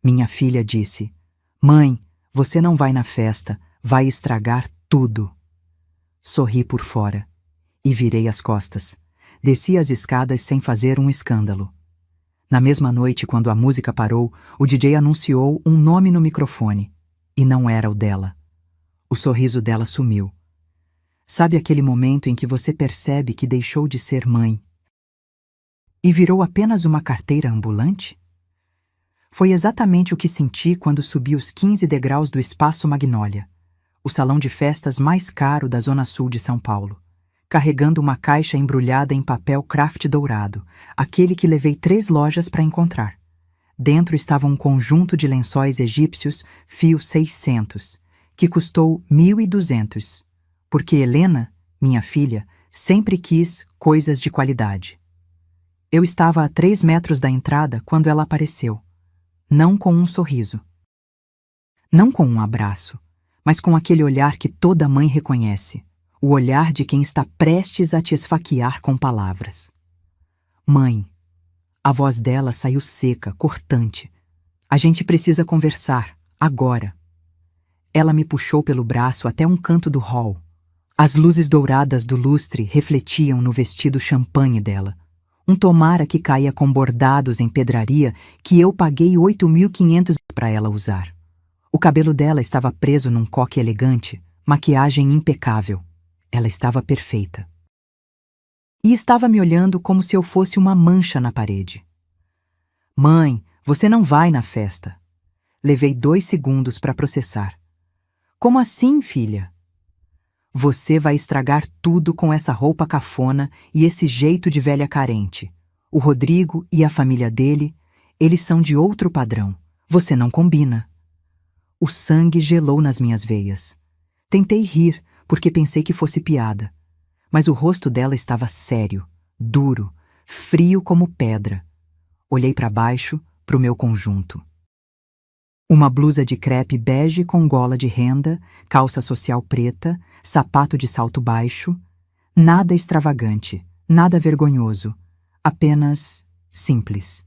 Minha filha disse: "Mãe, você não vai na festa, vai estragar tudo." Sorri por fora e virei as costas. Desci as escadas sem fazer um escândalo. Na mesma noite, quando a música parou, o DJ anunciou um nome no microfone. E não era o dela. O sorriso dela sumiu. Sabe aquele momento em que você percebe que deixou de ser mãe e virou apenas uma carteira ambulante? Foi exatamente o que senti quando subi os 15 degraus do Espaço Magnólia, o salão de festas mais caro da Zona Sul de São Paulo, carregando uma caixa embrulhada em papel craft dourado, aquele que levei 3 lojas para encontrar. Dentro estava um conjunto de lençóis egípcios fio 600, que custou 1.200, porque Helena, minha filha, sempre quis coisas de qualidade. Eu estava a 3 metros da entrada quando ela apareceu. Não com um sorriso. Não com um abraço, mas com aquele olhar que toda mãe reconhece. O olhar de quem está prestes a te esfaquear com palavras. Mãe. A voz dela saiu seca, cortante. A gente precisa conversar, agora. Ela me puxou pelo braço até um canto do hall. As luzes douradas do lustre refletiam no vestido champanhe dela. Um tomara que caía com bordados em pedraria que eu paguei 8.500 para ela usar. O cabelo dela estava preso num coque elegante, maquiagem impecável. Ela estava perfeita. E estava me olhando como se eu fosse uma mancha na parede. Mãe, você não vai na festa. Levei 2 segundos para processar. Como assim, filha? Você vai estragar tudo com essa roupa cafona e esse jeito de velha carente. O Rodrigo e a família dele, eles são de outro padrão. Você não combina. O sangue gelou nas minhas veias. Tentei rir, porque pensei que fosse piada. Mas o rosto dela estava sério, duro, frio como pedra. Olhei para baixo, para o meu conjunto. Uma blusa de crepe bege com gola de renda, calça social preta, sapato de salto baixo. Nada extravagante, nada vergonhoso. Apenas simples.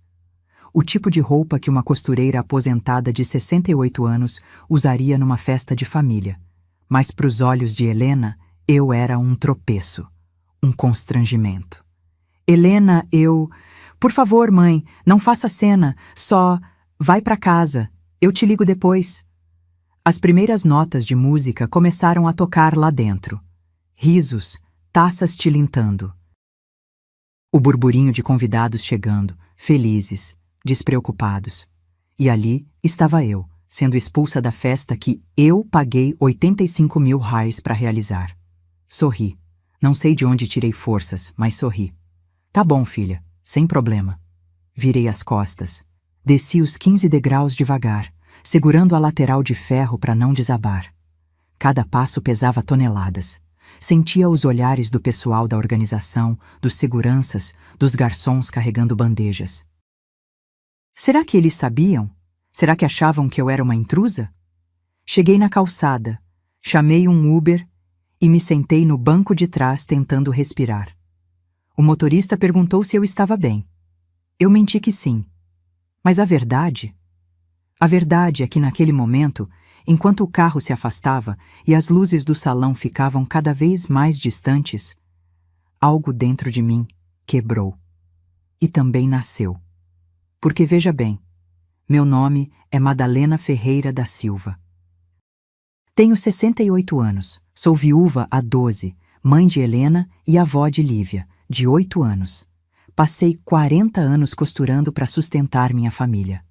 O tipo de roupa que uma costureira aposentada de 68 anos usaria numa festa de família. Mas para os olhos de Helena, eu era um tropeço, um constrangimento. Helena, Por favor, mãe, não faça cena, só vai para casa. Eu te ligo depois. As primeiras notas de música começaram a tocar lá dentro. Risos, taças tilintando. O burburinho de convidados chegando, felizes, despreocupados. E ali estava eu, sendo expulsa da festa que eu paguei 85.000 reais para realizar. Sorri. Não sei de onde tirei forças, mas sorri. Tá bom, filha, sem problema. Virei as costas. Desci os 15 degraus devagar, segurando a lateral de ferro para não desabar. Cada passo pesava toneladas. Sentia os olhares do pessoal da organização, dos seguranças, dos garçons carregando bandejas. Será que eles sabiam? Será que achavam que eu era uma intrusa? Cheguei na calçada, chamei um Uber e me sentei no banco de trás tentando respirar. O motorista perguntou se eu estava bem. Eu menti que sim. Mas a verdade é que naquele momento, enquanto o carro se afastava e as luzes do salão ficavam cada vez mais distantes, algo dentro de mim quebrou. E também nasceu. Porque veja bem, meu nome é Madalena Ferreira da Silva. Tenho 68 anos, sou viúva há 12, mãe de Helena e avó de Lívia, de 8 anos. Passei 40 anos costurando para sustentar minha família.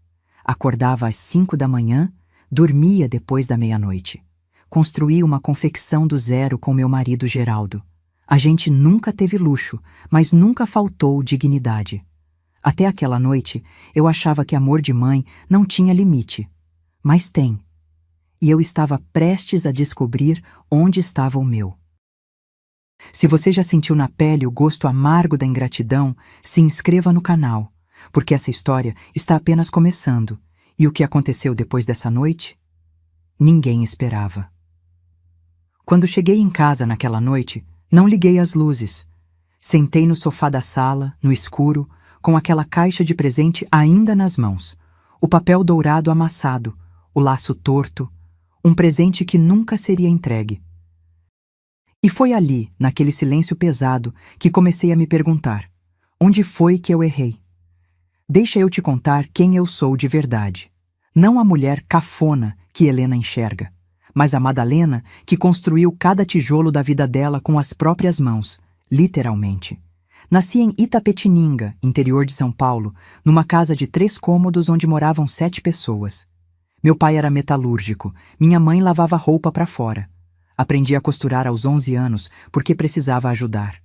Acordava às 5 da manhã, dormia depois da meia-noite. Construí uma confecção do zero com meu marido Geraldo. A gente nunca teve luxo, mas nunca faltou dignidade. Até aquela noite, eu achava que amor de mãe não tinha limite. Mas tem. E eu estava prestes a descobrir onde estava o meu. Se você já sentiu na pele o gosto amargo da ingratidão, se inscreva no canal, porque essa história está apenas começando, e o que aconteceu depois dessa noite? Ninguém esperava. Quando cheguei em casa naquela noite, não liguei as luzes. Sentei no sofá da sala, no escuro, com aquela caixa de presente ainda nas mãos. o papel dourado amassado, o laço torto, um presente que nunca seria entregue. E foi ali, naquele silêncio pesado, que comecei a me perguntar: onde foi que eu errei? Deixa eu te contar quem eu sou de verdade. Não a mulher cafona que Helena enxerga, mas a Madalena que construiu cada tijolo da vida dela com as próprias mãos, literalmente. Nasci em Itapetininga, interior de São Paulo, numa casa de 3 cômodos onde moravam 7 pessoas. Meu pai era metalúrgico, minha mãe lavava roupa para fora. Aprendi a costurar aos 11 anos porque precisava ajudar.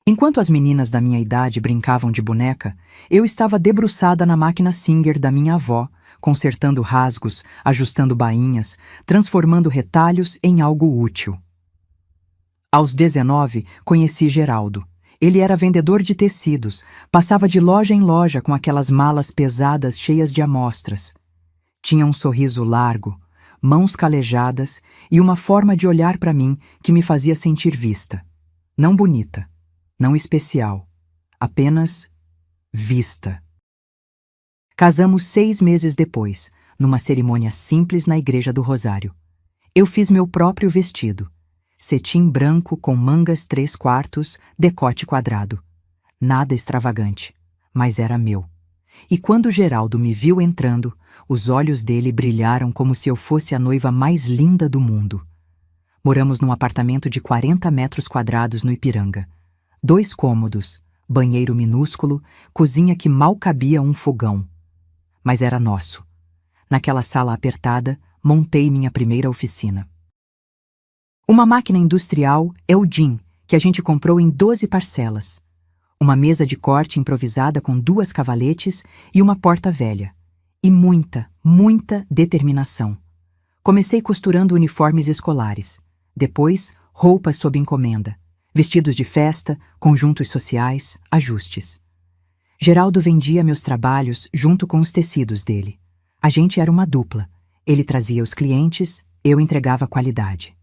Enquanto as meninas da minha idade brincavam de boneca, eu estava debruçada na máquina Singer da minha avó, consertando rasgos, ajustando bainhas, transformando retalhos em algo útil. Aos 19, conheci Geraldo. Ele era vendedor de tecidos, passava de loja em loja com aquelas malas pesadas cheias de amostras. Tinha um sorriso largo, mãos calejadas e uma forma de olhar para mim que me fazia sentir vista. Não bonita, não especial, apenas vista. Casamos 6 meses depois, numa cerimônia simples na Igreja do Rosário. Eu fiz meu próprio vestido. Cetim branco com mangas 3/4, decote quadrado. Nada extravagante, mas era meu. E quando Geraldo me viu entrando, os olhos dele brilharam como se eu fosse a noiva mais linda do mundo. Moramos num apartamento de 40 metros quadrados no Ipiranga. 2 cômodos, banheiro minúsculo, cozinha que mal cabia um fogão. Mas era nosso. Naquela sala apertada, montei minha primeira oficina. Uma máquina industrial Eldin, que a gente comprou em 12 parcelas. Uma mesa de corte improvisada com 2 cavaletes e uma porta velha. E muita, muita determinação. Comecei costurando uniformes escolares. Depois, roupas sob encomenda. Vestidos de festa, conjuntos sociais, ajustes. Geraldo vendia meus trabalhos junto com os tecidos dele. A gente era uma dupla. Ele trazia os clientes, eu entregava qualidade.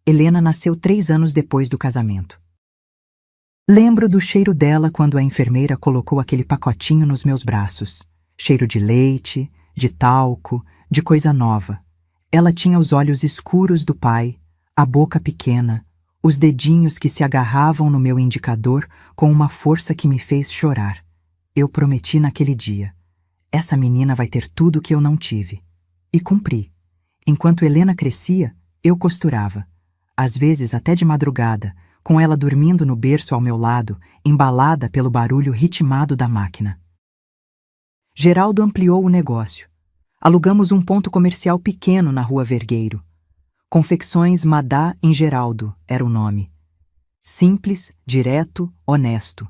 Helena nasceu 3 anos depois do casamento. Lembro do cheiro dela quando a enfermeira colocou aquele pacotinho nos meus braços. Cheiro de leite, de talco, de coisa nova. Ela tinha os olhos escuros do pai, a boca pequena, os dedinhos que se agarravam no meu indicador com uma força que me fez chorar. Eu prometi naquele dia: essa menina vai ter tudo que eu não tive. E cumpri. Enquanto Helena crescia, eu costurava. Às vezes até de madrugada, com ela dormindo no berço ao meu lado, embalada pelo barulho ritmado da máquina. Geraldo ampliou o negócio. Alugamos um ponto comercial pequeno na Rua Vergueiro. Confecções Madá em Geraldo era o nome. Simples, direto, honesto.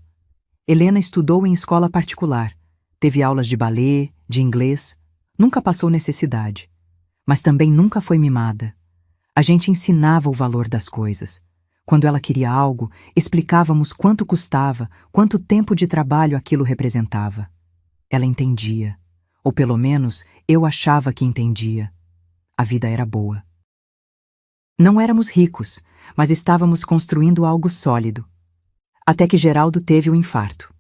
Helena estudou em escola particular. Teve aulas de balé, de inglês. Nunca passou necessidade. Mas também nunca foi mimada. A gente ensinava o valor das coisas. Quando ela queria algo, explicávamos quanto custava, quanto tempo de trabalho aquilo representava. Ela entendia. Ou pelo menos, eu achava que entendia. A vida era boa. Não éramos ricos, mas estávamos construindo algo sólido. Até que Geraldo teve um infarto.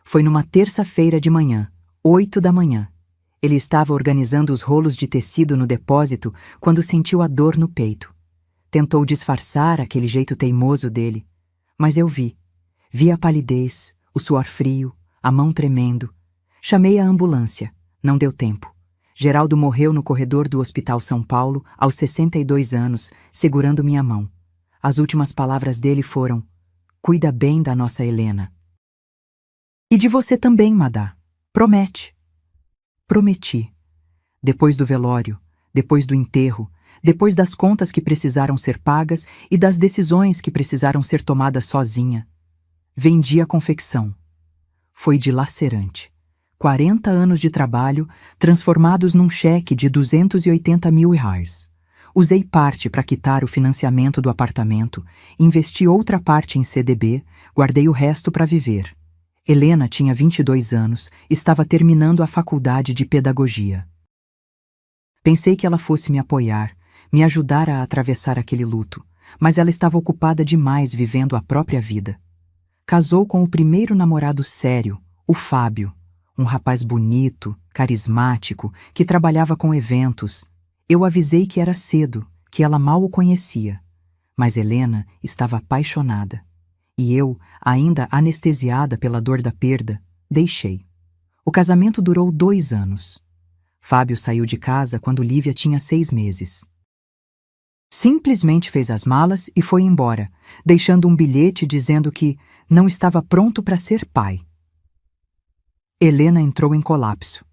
Foi numa terça-feira de manhã, 8 da manhã. Ele estava organizando os rolos de tecido no depósito quando sentiu a dor no peito. Tentou disfarçar aquele jeito teimoso dele, mas eu vi. Vi a palidez, o suor frio, a mão tremendo. Chamei a ambulância. Não deu tempo. Geraldo morreu no corredor do Hospital São Paulo aos 62 anos, segurando minha mão. As últimas palavras dele foram: "Cuida bem da nossa Helena." "E de você também, Madá. Promete." Prometi. Depois do velório, depois do enterro, depois das contas que precisaram ser pagas e das decisões que precisaram ser tomadas sozinha, vendi a confecção. Foi dilacerante. 40 anos de trabalho transformados num cheque de 280 mil reais. Usei parte para quitar o financiamento do apartamento, investi outra parte em CDB, guardei o resto para viver. Helena tinha 22 anos, estava terminando a faculdade de pedagogia. Pensei que ela fosse me apoiar, me ajudar a atravessar aquele luto, mas ela estava ocupada demais vivendo a própria vida. Casou com o primeiro namorado sério, o Fábio, um rapaz bonito, carismático, que trabalhava com eventos. Eu avisei que era cedo, que ela mal o conhecia. Mas Helena estava apaixonada. E eu, ainda anestesiada pela dor da perda, deixei. O casamento durou 2 anos. Fábio saiu de casa quando Lívia tinha 6 meses. Simplesmente fez as malas e foi embora, deixando um bilhete dizendo que não estava pronto para ser pai. Helena entrou em colapso.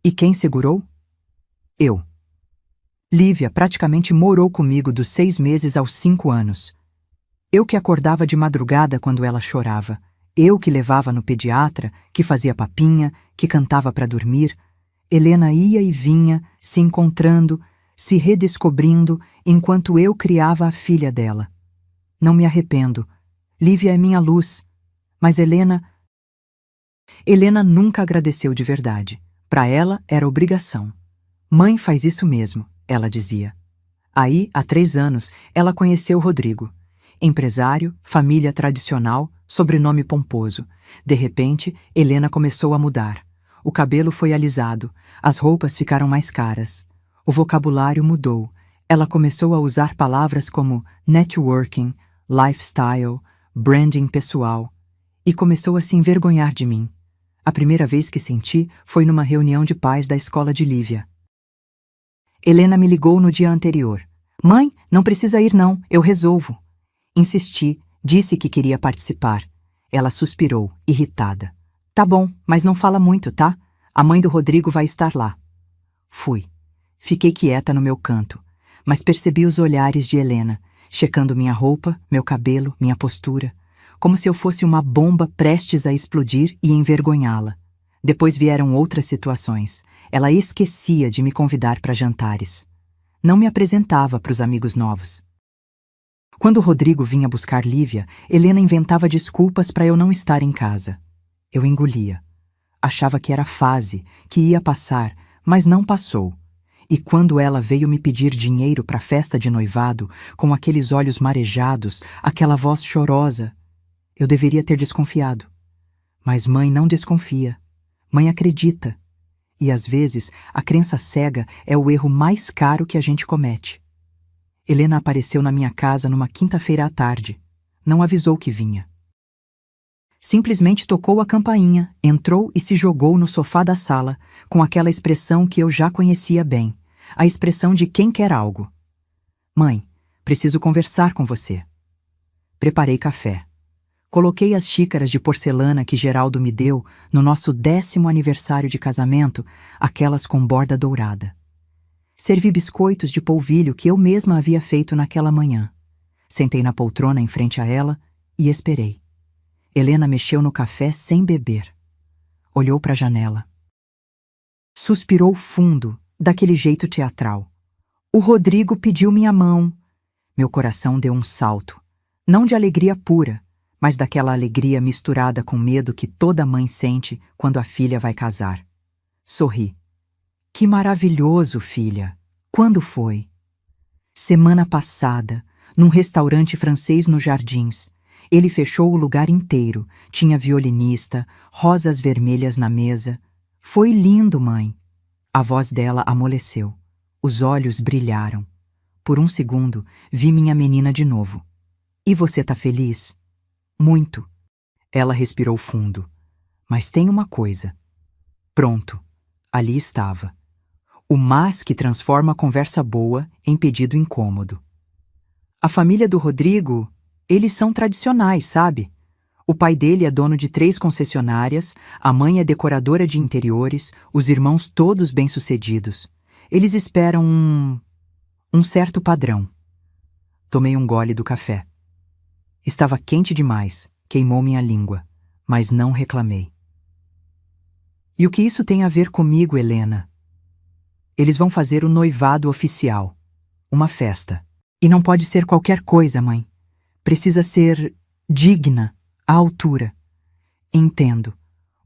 E quem segurou? Eu. Lívia praticamente morou comigo dos 6 meses aos 5 anos. Eu que acordava de madrugada quando ela chorava. Eu que levava no pediatra, que fazia papinha, que cantava para dormir. Helena ia e vinha, se encontrando, se redescobrindo, enquanto eu criava a filha dela. Não me arrependo. Lívia é minha luz. Mas Helena nunca agradeceu de verdade. Para ela era obrigação. Mãe faz isso mesmo, ela dizia. Aí, há 3 anos, ela conheceu Rodrigo. Empresário, família tradicional, sobrenome pomposo. De repente, Helena começou a mudar. O cabelo foi alisado, as roupas ficaram mais caras. O vocabulário mudou. Ela começou a usar palavras como networking, lifestyle, branding pessoal. E começou a se envergonhar de mim. A primeira vez que senti foi numa reunião de pais da escola de Lívia. Helena me ligou no dia anterior. Mãe, não precisa ir não, eu resolvo. Insisti, disse que queria participar. Ela suspirou, irritada. Tá bom, mas não fala muito, tá? A mãe do Rodrigo vai estar lá. Fui. Fiquei quieta no meu canto, mas percebi os olhares de Helena, checando minha roupa, meu cabelo, minha postura, como se eu fosse uma bomba prestes a explodir e envergonhá-la. Depois vieram outras situações. Ela esquecia de me convidar para jantares. Não me apresentava para os amigos novos. Quando o Rodrigo vinha buscar Lívia, Helena inventava desculpas para eu não estar em casa. Eu engolia. Achava que era fase, que ia passar, mas não passou. E quando ela veio me pedir dinheiro para a festa de noivado, com aqueles olhos marejados, aquela voz chorosa, eu deveria ter desconfiado. Mas mãe não desconfia. Mãe acredita. E às vezes, a crença cega é o erro mais caro que a gente comete. Helena apareceu na minha casa numa quinta-feira à tarde. Não avisou que vinha. Simplesmente tocou a campainha, entrou e se jogou no sofá da sala, com aquela expressão que eu já conhecia bem, a expressão de quem quer algo. Mãe, preciso conversar com você. Preparei café. Coloquei as xícaras de porcelana que Geraldo me deu no nosso 10º aniversário de casamento, aquelas com borda dourada. Servi biscoitos de polvilho que eu mesma havia feito naquela manhã. Sentei na poltrona em frente a ela e esperei. Helena mexeu no café sem beber. Olhou para a janela. Suspirou fundo, daquele jeito teatral. O Rodrigo pediu minha mão. Meu coração deu um salto. Não de alegria pura, mas daquela alegria misturada com medo que toda mãe sente quando a filha vai casar. Sorri. Que maravilhoso, filha! Quando foi? Semana passada, num restaurante francês nos Jardins. Ele fechou o lugar inteiro. Tinha violinista, rosas vermelhas na mesa. Foi lindo, mãe. A voz dela amoleceu. Os olhos brilharam. Por um segundo, vi minha menina de novo. E você tá feliz? Muito. Ela respirou fundo. Mas tem uma coisa. Pronto. Ali estava. O mas que transforma a conversa boa em pedido incômodo. A família do Rodrigo, eles são tradicionais, sabe? O pai dele é dono de 3 concessionárias, a mãe é decoradora de interiores, os irmãos todos bem-sucedidos. Eles esperam um certo padrão. Tomei um gole do café. Estava quente demais, queimou minha língua, mas não reclamei. E o que isso tem a ver comigo, Helena? Eles vão fazer o noivado oficial. Uma festa. E não pode ser qualquer coisa, mãe. Precisa ser digna, à altura. Entendo.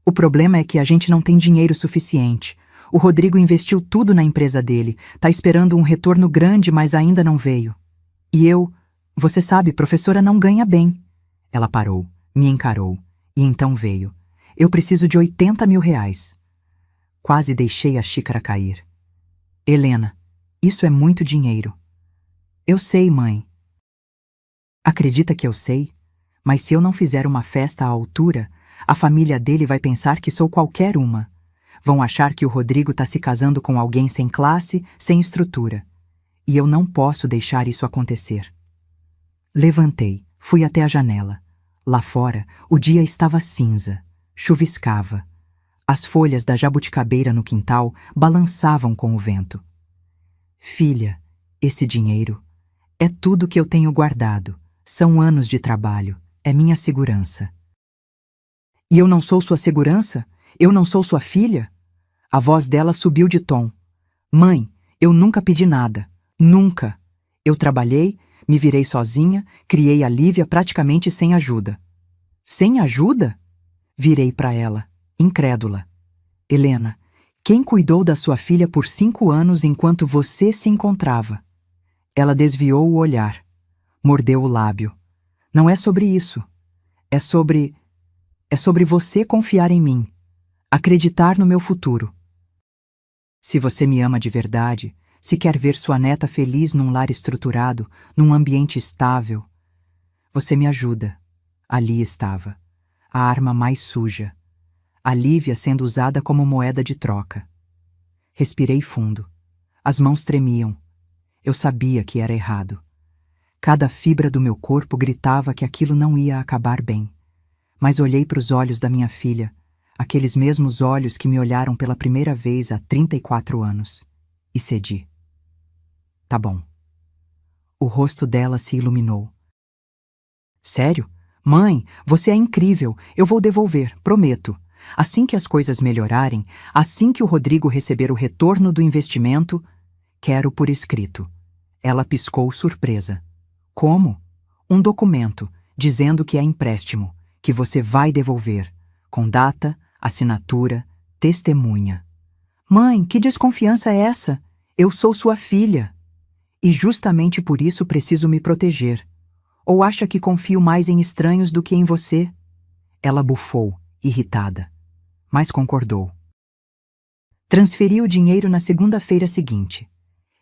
O problema é que a gente não tem dinheiro suficiente. O Rodrigo investiu tudo na empresa dele. Tá esperando um retorno grande, mas ainda não veio. E eu... Você sabe, professora não ganha bem. Ela parou, me encarou. E então veio. eu preciso de 80 mil reais. Quase deixei a xícara cair. Helena, isso é muito dinheiro. Eu sei, mãe. Acredita que eu sei? Mas se eu não fizer uma festa à altura, a família dele vai pensar que sou qualquer uma. Vão achar que o Rodrigo tá se casando com alguém sem classe, sem estrutura. E eu não posso deixar isso acontecer. Levantei, fui até a janela. Lá fora, o dia estava cinza, chuviscava. As folhas da jabuticabeira no quintal balançavam com o vento. Filha, esse dinheiro é tudo que eu tenho guardado. São anos de trabalho, é minha segurança. E eu não sou sua segurança? Eu não sou sua filha? A voz dela subiu de tom. Mãe, eu nunca pedi nada. Nunca. Eu trabalhei, me virei sozinha, criei a Lívia praticamente sem ajuda. Sem ajuda? Virei para ela, incrédula. Helena, quem cuidou da sua filha por 5 anos enquanto você se encontrava? Ela desviou o olhar, mordeu o lábio. Não é sobre isso. É sobre você confiar em mim, acreditar no meu futuro. Se você me ama de verdade, se quer ver sua neta feliz num lar estruturado, num ambiente estável, você me ajuda. Ali estava, a arma mais suja. A Lívia sendo usada como moeda de troca. Respirei fundo. As mãos tremiam. Eu sabia que era errado. Cada fibra do meu corpo gritava que aquilo não ia acabar bem. Mas olhei para os olhos da minha filha, aqueles mesmos olhos que me olharam pela primeira vez há 34 anos, e cedi. Tá bom. O rosto dela se iluminou. Sério? Mãe, você é incrível. Eu vou devolver, prometo. Assim que as coisas melhorarem, assim que o Rodrigo receber o retorno do investimento, quero por escrito. Ela piscou surpresa. Como? Um documento, dizendo que é empréstimo, que você vai devolver, com data, assinatura, testemunha. Mãe, que desconfiança é essa? Eu sou sua filha. E justamente por isso preciso me proteger. Ou acha que confio mais em estranhos do que em você? Ela bufou, irritada, mas concordou. Transferi o dinheiro na segunda-feira seguinte.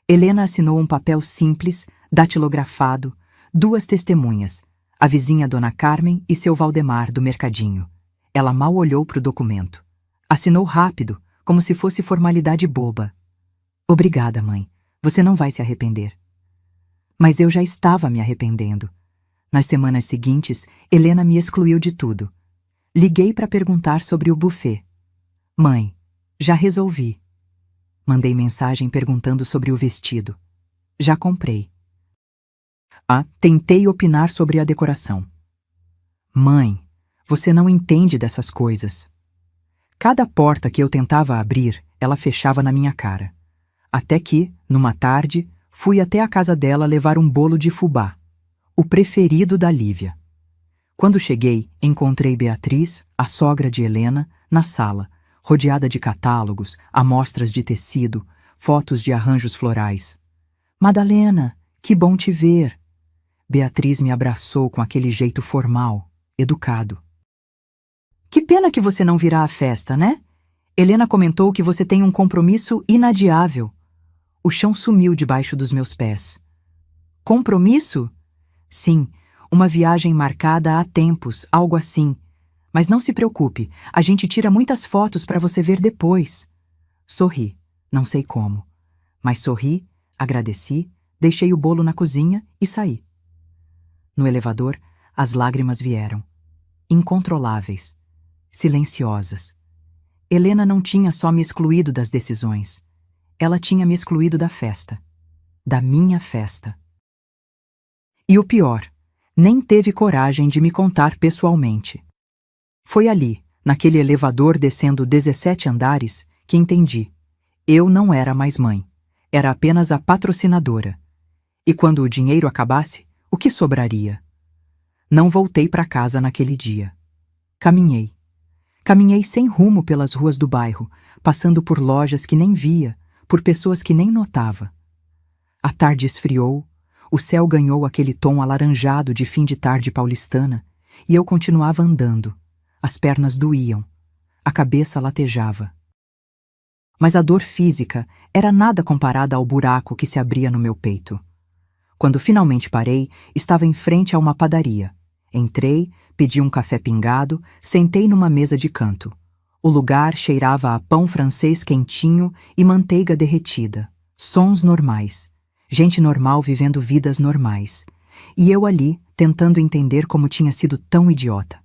Helena assinou um papel simples, datilografado, 2 testemunhas, a vizinha Dona Carmen e seu Valdemar do mercadinho. Ela mal olhou para o documento. Assinou rápido, como se fosse formalidade boba. Obrigada, mãe. Você não vai se arrepender. Mas eu já estava me arrependendo. Nas semanas seguintes, Helena me excluiu de tudo. Liguei para perguntar sobre o buffet. Mãe, já resolvi. Mandei mensagem perguntando sobre o vestido. Já comprei. Tentei opinar sobre a decoração. Mãe, você não entende dessas coisas. Cada porta que eu tentava abrir, ela fechava na minha cara. Até que, numa tarde, fui até a casa dela levar um bolo de fubá, o preferido da Lívia. Quando cheguei, encontrei Beatriz, a sogra de Helena, na sala, rodeada de catálogos, amostras de tecido, fotos de arranjos florais. Madalena, que bom te ver! Beatriz me abraçou com aquele jeito formal, educado. Que pena que você não virá à festa, né? Helena comentou que você tem um compromisso inadiável. O chão sumiu debaixo dos meus pés. Compromisso? Sim, uma viagem marcada há tempos, algo assim. Mas não se preocupe, a gente tira muitas fotos para você ver depois. Sorri, não sei como. Mas sorri, agradeci, deixei o bolo na cozinha e saí. No elevador, as lágrimas vieram. Incontroláveis, silenciosas. Helena não tinha só me excluído das decisões. Ela tinha me excluído da festa. Da minha festa. E o pior, nem teve coragem de me contar pessoalmente. Foi ali, naquele elevador descendo 17 andares, que entendi. Eu não era mais mãe. Era apenas a patrocinadora. E quando o dinheiro acabasse, o que sobraria? Não voltei para casa naquele dia. Caminhei. Caminhei sem rumo pelas ruas do bairro, passando por lojas que nem via, por pessoas que nem notava. A tarde esfriou, o céu ganhou aquele tom alaranjado de fim de tarde paulistana, e eu continuava andando. As pernas doíam, A cabeça latejava. Mas a dor física era nada comparada ao buraco que se abria no meu peito. Quando finalmente parei, estava em frente a uma padaria. Entrei, pedi um café pingado, sentei numa mesa de canto. O lugar cheirava a pão francês quentinho e manteiga derretida. Sons normais. Gente normal vivendo vidas normais. E eu ali, tentando entender como tinha sido tão idiota.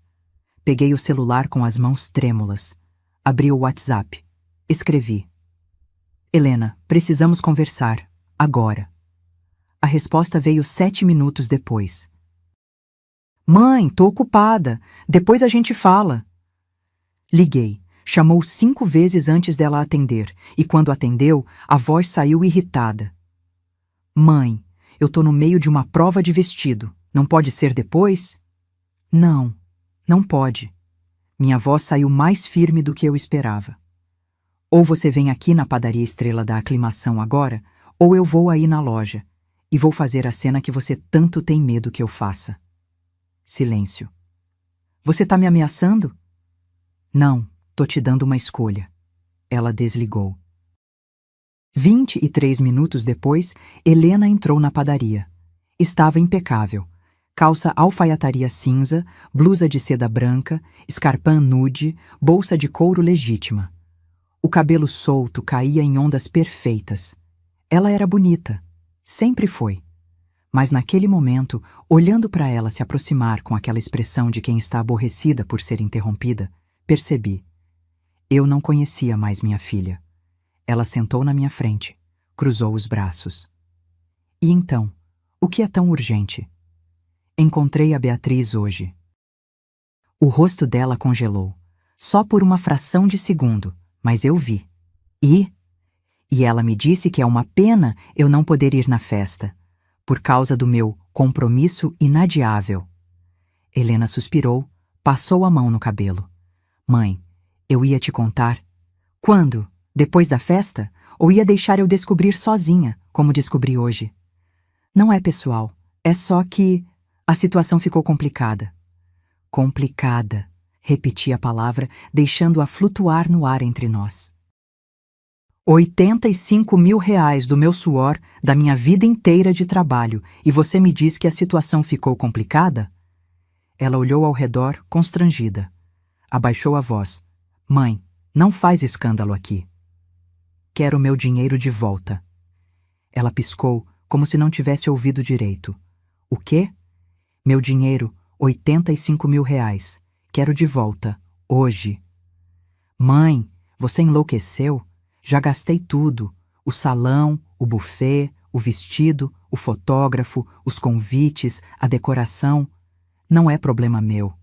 Peguei o celular com as mãos trêmulas. Abri o WhatsApp. Escrevi: Helena, precisamos conversar. Agora. A resposta veio 7 minutos depois. Mãe, tô ocupada. Depois a gente fala. Liguei. Chamou 5 vezes antes dela atender, e quando atendeu, a voz saiu irritada. Mãe, eu tô no meio de uma prova de vestido. Não pode ser depois? Não, não pode. Minha voz saiu mais firme do que eu esperava. Ou você vem aqui na padaria Estrela da Aclimação agora, ou eu vou aí na loja, e vou fazer a cena que você tanto tem medo que eu faça. Silêncio. Você tá me ameaçando? Não, tô te dando uma escolha. Ela desligou. 23 minutos depois, Helena entrou na padaria. Estava impecável. Calça alfaiataria cinza, blusa de seda branca, escarpã nude, bolsa de couro legítima. O cabelo solto caía em ondas perfeitas. Ela era bonita. Sempre foi. Mas naquele momento, olhando para ela se aproximar com aquela expressão de quem está aborrecida por ser interrompida, percebi. Eu não conhecia mais minha filha. Ela sentou na minha frente, cruzou os braços. E então, o que é tão urgente? Encontrei a Beatriz hoje. O rosto dela congelou, só por uma fração de segundo, mas eu vi. E ela me disse que é uma pena eu não poder ir na festa, por causa do meu compromisso inadiável. Helena suspirou, passou a mão no cabelo. Mãe, eu ia te contar. Quando? Depois da festa? Ou ia deixar eu descobrir sozinha, como descobri hoje? Não é pessoal, é só que a situação ficou complicada. Complicada, repeti a palavra, deixando-a flutuar no ar entre nós. 85 mil reais do meu suor, da minha vida inteira de trabalho, e você me diz que a situação ficou complicada? Ela olhou ao redor, constrangida. Abaixou a voz. Mãe, não faz escândalo aqui. Quero meu dinheiro de volta. Ela piscou, como se não tivesse ouvido direito. O quê? Meu dinheiro, 85 mil reais. Quero de volta, hoje. Mãe, você enlouqueceu? Já gastei tudo. O salão, o buffet, o vestido, o fotógrafo, os convites, a decoração. Não é problema meu.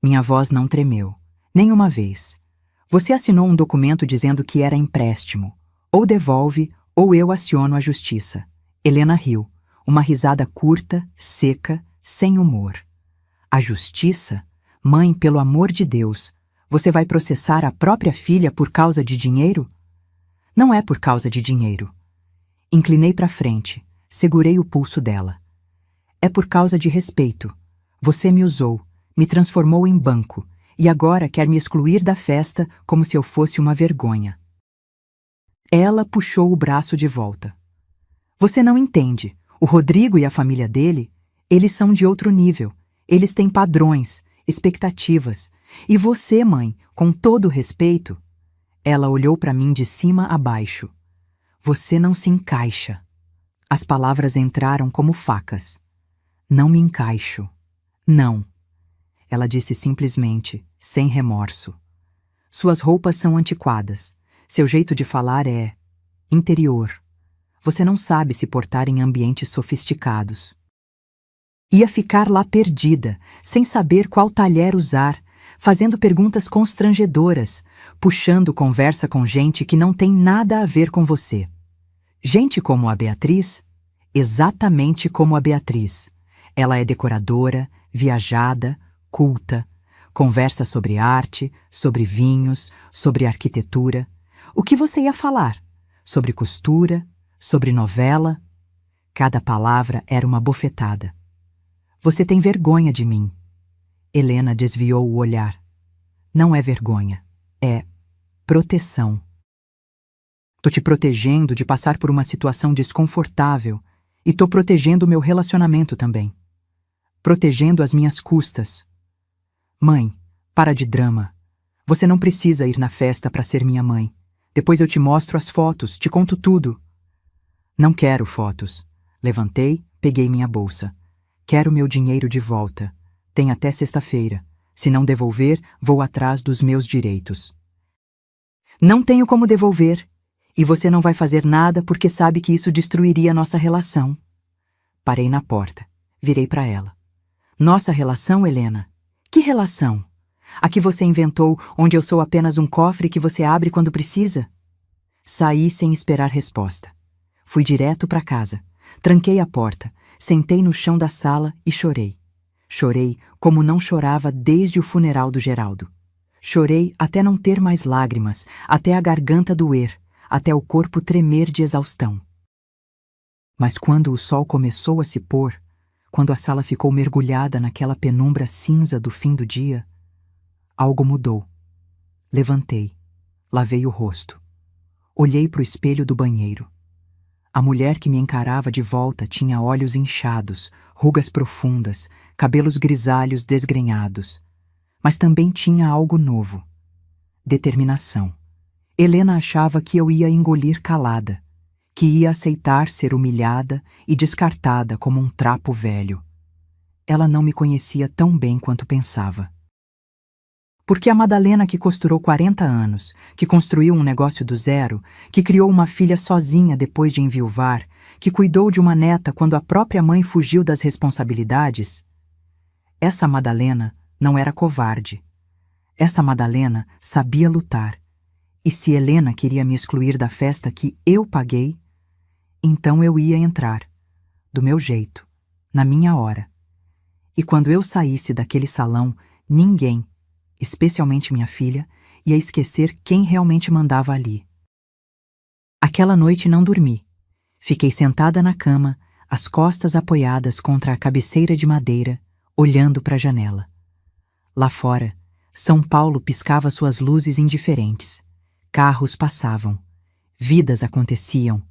Minha voz não tremeu. Nem uma vez. Você assinou um documento dizendo que era empréstimo. Ou devolve, ou eu aciono a justiça. Helena riu. Uma risada curta, seca, sem humor. A justiça? Mãe, pelo amor de Deus, você vai processar a própria filha por causa de dinheiro? Não é por causa de dinheiro. Inclinei para frente, segurei o pulso dela. É por causa de respeito. Você me usou, me transformou em banco, e agora quer me excluir da festa como se eu fosse uma vergonha. Ela puxou o braço de volta. Você não entende. O Rodrigo e a família dele, eles são de outro nível. Eles têm padrões, expectativas. E você, mãe, com todo o respeito... Ela olhou para mim de cima a baixo. Você não se encaixa. As palavras entraram como facas. Não me encaixo. Não. Ela disse simplesmente, sem remorso. Suas roupas são antiquadas. Seu jeito de falar é interior. Você não sabe se portar em ambientes sofisticados. Ia ficar lá perdida, sem saber qual talher usar, fazendo perguntas constrangedoras, puxando conversa com gente que não tem nada a ver com você. Gente como a Beatriz? Exatamente como a Beatriz. Ela é decoradora, viajada, culta, conversa sobre arte, sobre vinhos, sobre arquitetura. O que você ia falar? Sobre costura? Sobre novela? Cada palavra era uma bofetada. Você tem vergonha de mim. Helena desviou o olhar. Não é vergonha, é proteção. Tô te protegendo de passar por uma situação desconfortável e tô protegendo o meu relacionamento também. Protegendo as minhas custas. Mãe, para de drama. Você não precisa ir na festa para ser minha mãe. Depois eu te mostro as fotos, te conto tudo. Não quero fotos. Levantei, peguei minha bolsa. Quero meu dinheiro de volta. Tem até sexta-feira. Se não devolver, vou atrás dos meus direitos. Não tenho como devolver. E você não vai fazer nada porque sabe que isso destruiria nossa relação. Parei na porta. Virei para ela. Nossa relação, Helena? Que relação? A que você inventou, onde eu sou apenas um cofre que você abre quando precisa? Saí sem esperar resposta. Fui direto para casa. Tranquei a porta, sentei no chão da sala e chorei. Chorei como não chorava desde o funeral do Geraldo. Chorei até não ter mais lágrimas, até a garganta doer, até o corpo tremer de exaustão. Mas quando o sol começou a se pôr, quando a sala ficou mergulhada naquela penumbra cinza do fim do dia, algo mudou. Levantei, lavei o rosto. Olhei para o espelho do banheiro. A mulher que me encarava de volta tinha olhos inchados, rugas profundas, cabelos grisalhos desgrenhados. Mas também tinha algo novo. Determinação. Helena achava que eu ia engolir calada, que ia aceitar ser humilhada e descartada como um trapo velho. Ela não me conhecia tão bem quanto pensava. Porque a Madalena que costurou 40 anos, que construiu um negócio do zero, que criou uma filha sozinha depois de enviuvar, que cuidou de uma neta quando a própria mãe fugiu das responsabilidades, essa Madalena não era covarde. Essa Madalena sabia lutar. E se Helena queria me excluir da festa que eu paguei, então eu ia entrar, do meu jeito, na minha hora. E quando eu saísse daquele salão, ninguém, especialmente minha filha, ia esquecer quem realmente mandava ali. Aquela noite não dormi. Fiquei sentada na cama, as costas apoiadas contra a cabeceira de madeira, olhando para a janela. Lá fora, São Paulo piscava suas luzes indiferentes. Carros passavam. Vidas aconteciam.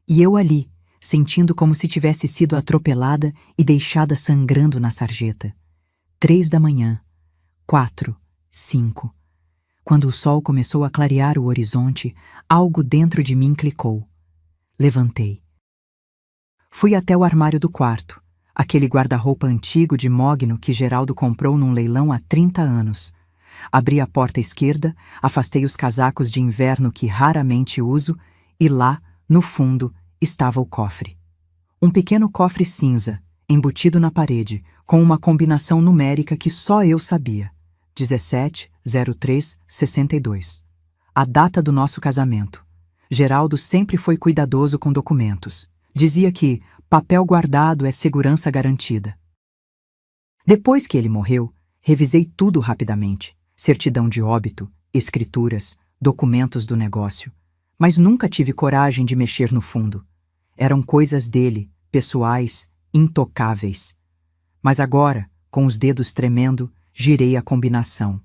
E eu ali, sentindo como se tivesse sido atropelada e deixada sangrando na sarjeta. 3 da manhã. 4, 5. Quando o sol começou a clarear o horizonte, algo dentro de mim clicou. Levantei. Fui até o armário do quarto, aquele guarda-roupa antigo de mogno que Geraldo comprou num leilão há 30 anos. Abri a porta esquerda, afastei os casacos de inverno que raramente uso e lá, no fundo, estava o cofre. Um pequeno cofre cinza, embutido na parede, com uma combinação numérica que só eu sabia. 170362. A data do nosso casamento. Geraldo sempre foi cuidadoso com documentos. Dizia que papel guardado é segurança garantida. Depois que ele morreu, revisei tudo rapidamente. Certidão de óbito, escrituras, documentos do negócio. Mas nunca tive coragem de mexer no fundo. Eram coisas dele, pessoais, intocáveis. Mas agora, com os dedos tremendo, girei a combinação.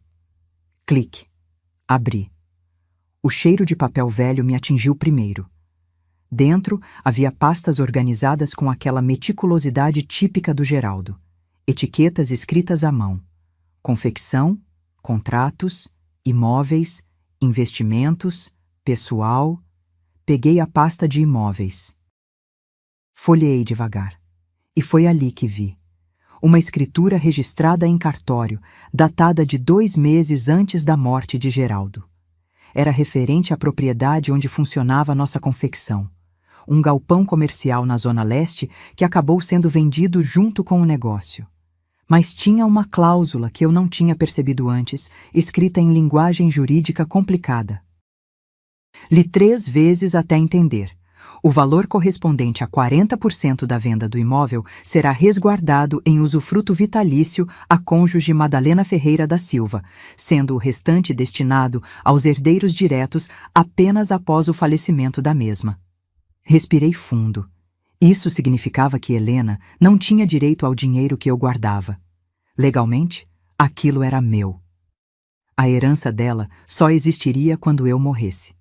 Clique. Abri. O cheiro de papel velho me atingiu primeiro. Dentro havia pastas organizadas com aquela meticulosidade típica do Geraldo. Etiquetas escritas à mão. Confecção, contratos, imóveis, investimentos, pessoal. Peguei a pasta de imóveis. Folheei devagar. E foi ali que vi. Uma escritura registrada em cartório, datada de 2 meses antes da morte de Geraldo. Era referente à propriedade onde funcionava a nossa confecção. Um galpão comercial na Zona Leste que acabou sendo vendido junto com o negócio. Mas tinha uma cláusula que eu não tinha percebido antes, escrita em linguagem jurídica complicada. Li 3 vezes até entender. O valor correspondente a 40% da venda do imóvel será resguardado em usufruto vitalício à cônjuge Madalena Ferreira da Silva, sendo o restante destinado aos herdeiros diretos apenas após o falecimento da mesma. Respirei fundo. Isso significava que Helena não tinha direito ao dinheiro que eu guardava. Legalmente, aquilo era meu. A herança dela só existiria quando eu morresse.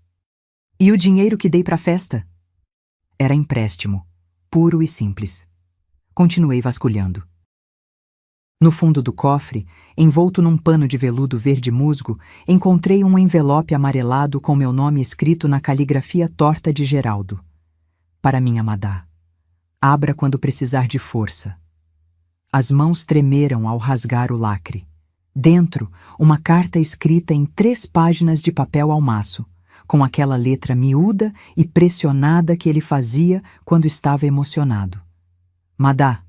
E o dinheiro que dei para a festa? Era empréstimo, puro e simples. Continuei vasculhando. No fundo do cofre, envolto num pano de veludo verde musgo, encontrei um envelope amarelado com meu nome escrito na caligrafia torta de Geraldo. Para minha Madá. Abra quando precisar de força. As mãos tremeram ao rasgar o lacre. Dentro, uma carta escrita em 3 páginas de papel ao maço, com aquela letra miúda e pressionada que ele fazia quando estava emocionado. Madá,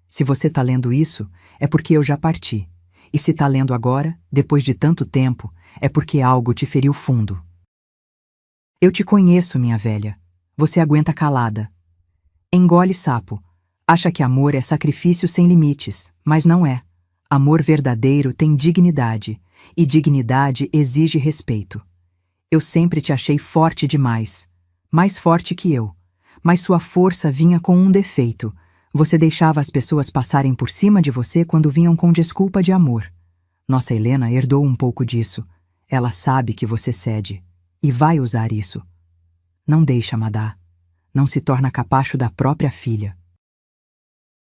se você está lendo isso, é porque eu já parti. E se está lendo agora, depois de tanto tempo, é porque algo te feriu fundo. Eu te conheço, minha velha. Você aguenta calada. Engole sapo. Acha que amor é sacrifício sem limites, mas não é. Amor verdadeiro tem dignidade, e dignidade exige respeito. Eu sempre te achei forte demais, mais forte que eu, mas sua força vinha com um defeito. Você deixava as pessoas passarem por cima de você quando vinham com desculpa de amor. Nossa Helena herdou um pouco disso. Ela sabe que você cede, e vai usar isso. Não deixa, Madá. Não se torna capacho da própria filha.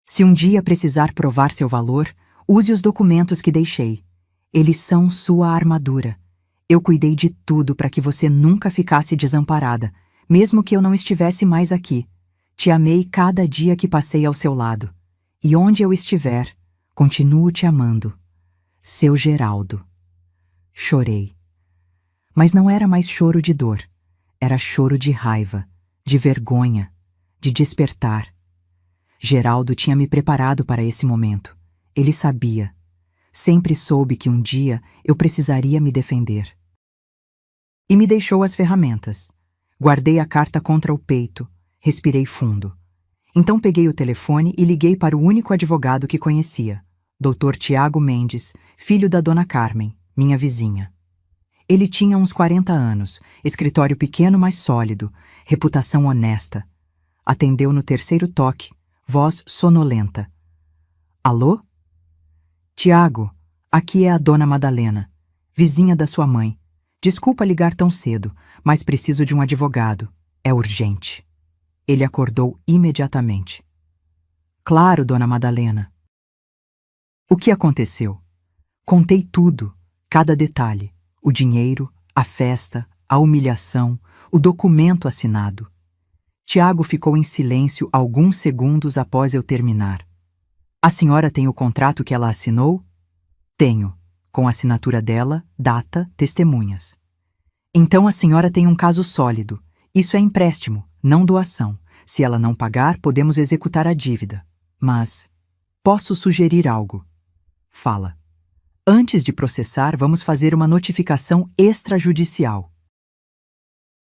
Se um dia precisar provar seu valor, use os documentos que deixei. Eles são sua armadura. Eu cuidei de tudo para que você nunca ficasse desamparada, mesmo que eu não estivesse mais aqui. Te amei cada dia que passei ao seu lado. E onde eu estiver, continuo te amando. Seu Geraldo. Chorei. Mas não era mais choro de dor. Era choro de raiva, de vergonha, de despertar. Geraldo tinha me preparado para esse momento. Ele sabia. Sempre soube que um dia eu precisaria me defender. E me deixou as ferramentas. Guardei a carta contra o peito. Respirei fundo. Então peguei o telefone e liguei para o único advogado que conhecia, Dr. Tiago Mendes, filho da Dona Carmen, minha vizinha. Ele tinha uns 40 anos, escritório pequeno mas sólido, reputação honesta. Atendeu no 3º toque, voz sonolenta. Alô? Tiago, aqui é a Dona Madalena, vizinha da sua mãe. Desculpa ligar tão cedo, mas preciso de um advogado. É urgente. Ele acordou imediatamente. Claro, Dona Madalena. O que aconteceu? Contei tudo, cada detalhe. O dinheiro, a festa, a humilhação, o documento assinado. Tiago ficou em silêncio alguns segundos após eu terminar. A senhora tem o contrato que ela assinou? Tenho, com a assinatura dela, data, testemunhas. Então a senhora tem um caso sólido. Isso é empréstimo, não doação. Se ela não pagar, podemos executar a dívida. Mas posso sugerir algo. Fala. Antes de processar, vamos fazer uma notificação extrajudicial.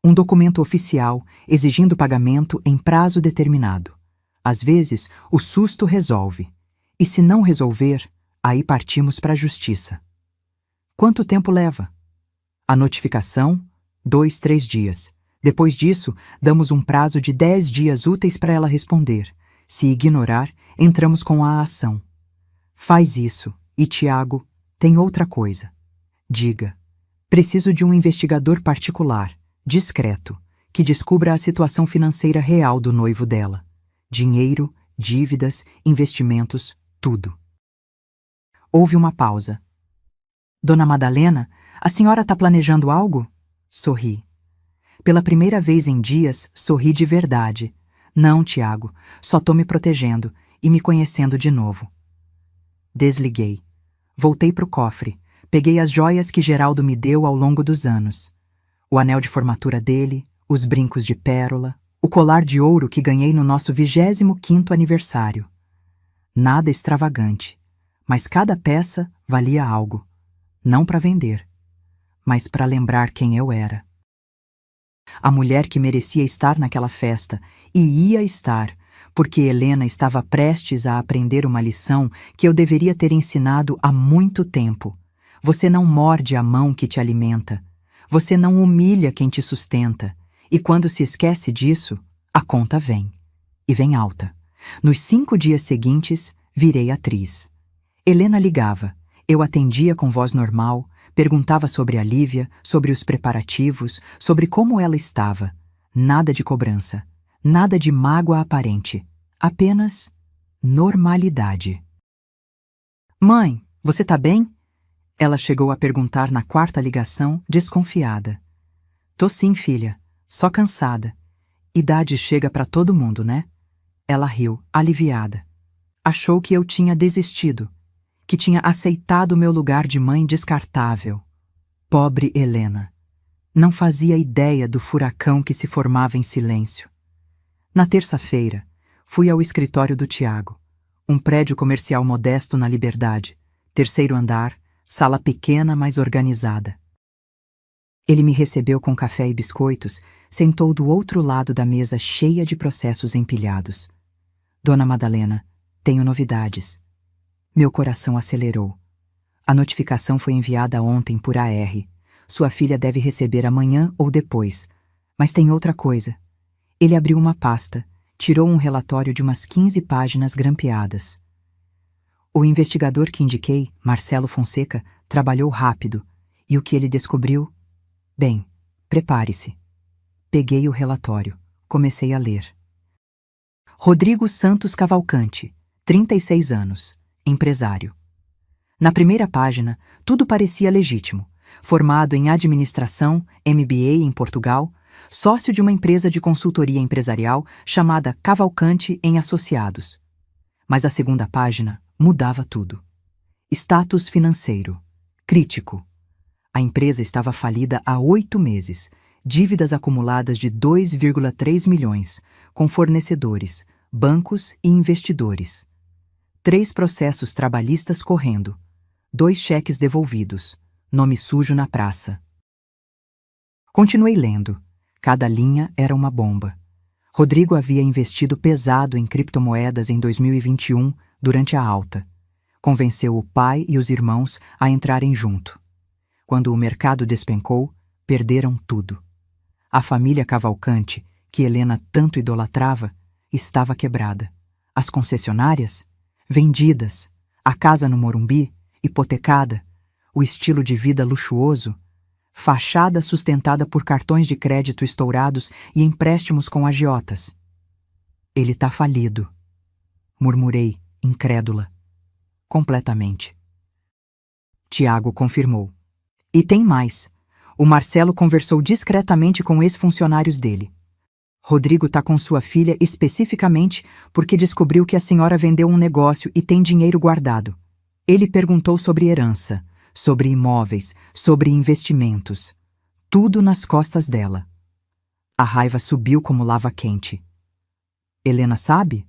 Um documento oficial exigindo pagamento em prazo determinado. Às vezes, o susto resolve. E se não resolver, aí partimos para a justiça. Quanto tempo leva? A notificação, 2, 3 dias. Depois disso, damos um prazo de 10 dias úteis para ela responder. Se ignorar, entramos com a ação. Faz isso. E, Tiago, tem outra coisa. Diga. Preciso de um investigador particular, discreto, que descubra a situação financeira real do noivo dela. Dinheiro, dívidas, investimentos, tudo. Houve uma pausa. Dona Madalena, a senhora está planejando algo? Sorri. Pela primeira vez em dias, sorri de verdade. Não, Tiago, só estou me protegendo e me conhecendo de novo. Desliguei. Voltei para o cofre. Peguei as joias que Geraldo me deu ao longo dos anos. O anel de formatura dele, os brincos de pérola, o colar de ouro que ganhei no nosso 25º aniversário. Nada extravagante, mas cada peça valia algo. Não para vender, mas para lembrar quem eu era. A mulher que merecia estar naquela festa, e ia estar, porque Helena estava prestes a aprender uma lição que eu deveria ter ensinado há muito tempo. Você não morde a mão que te alimenta. Você não humilha quem te sustenta. E quando se esquece disso, a conta vem. E vem alta. Nos 5 dias seguintes, virei atriz. Helena ligava. Eu atendia com voz normal, Perguntava sobre a Lívia, sobre os preparativos, sobre como ela estava. Nada de cobrança, nada de mágoa aparente. Apenas normalidade. Mãe, você tá bem? Ela chegou a perguntar na quarta ligação, desconfiada. Tô sim, filha. Só cansada. Idade chega pra todo mundo, né? Ela riu, aliviada. Achou que eu tinha desistido, que tinha aceitado meu lugar de mãe descartável. Pobre Helena. Não fazia ideia do furacão que se formava em silêncio. Na terça-feira, fui ao escritório do Tiago, um prédio comercial modesto na Liberdade, 3º andar, sala pequena, mas organizada. Ele me recebeu com café e biscoitos, sentou do outro lado da mesa cheia de processos empilhados. Dona Madalena, tenho novidades. Meu coração acelerou. A notificação foi enviada ontem por AR. Sua filha deve receber amanhã ou depois. Mas tem outra coisa. Ele abriu uma pasta, tirou um relatório de umas 15 páginas grampeadas. O investigador que indiquei, Marcelo Fonseca, trabalhou rápido. E o que ele descobriu? Bem, prepare-se. Peguei o relatório. Comecei a ler. Rodrigo Santos Cavalcante, 36 anos, empresário. Na primeira página, tudo parecia legítimo. Formado em administração, MBA em Portugal, sócio de uma empresa de consultoria empresarial chamada Cavalcante em Associados. Mas a segunda página mudava tudo. Status financeiro. Crítico. A empresa estava falida há 8 meses, dívidas acumuladas de 2,3 milhões, com fornecedores, bancos e investidores. 3 processos trabalhistas correndo, 2 cheques devolvidos, nome sujo na praça. Continuei lendo. Cada linha era uma bomba. Rodrigo havia investido pesado em criptomoedas em 2021, durante a alta. Convenceu o pai e os irmãos a entrarem junto. Quando o mercado despencou, perderam tudo. A família Cavalcante, que Helena tanto idolatrava, estava quebrada. As concessionárias? Vendidas. A casa no Morumbi? Hipotecada. O estilo de vida luxuoso? Fachada sustentada por cartões de crédito estourados e empréstimos com agiotas. Ele tá falido. Murmurei, incrédula. Completamente. Tiago confirmou. E tem mais. O Marcelo conversou discretamente com ex-funcionários dele. Rodrigo tá com sua filha especificamente porque descobriu que a senhora vendeu um negócio e tem dinheiro guardado. Ele perguntou sobre herança, sobre imóveis, sobre investimentos. Tudo nas costas dela. A raiva subiu como lava quente. Helena sabe?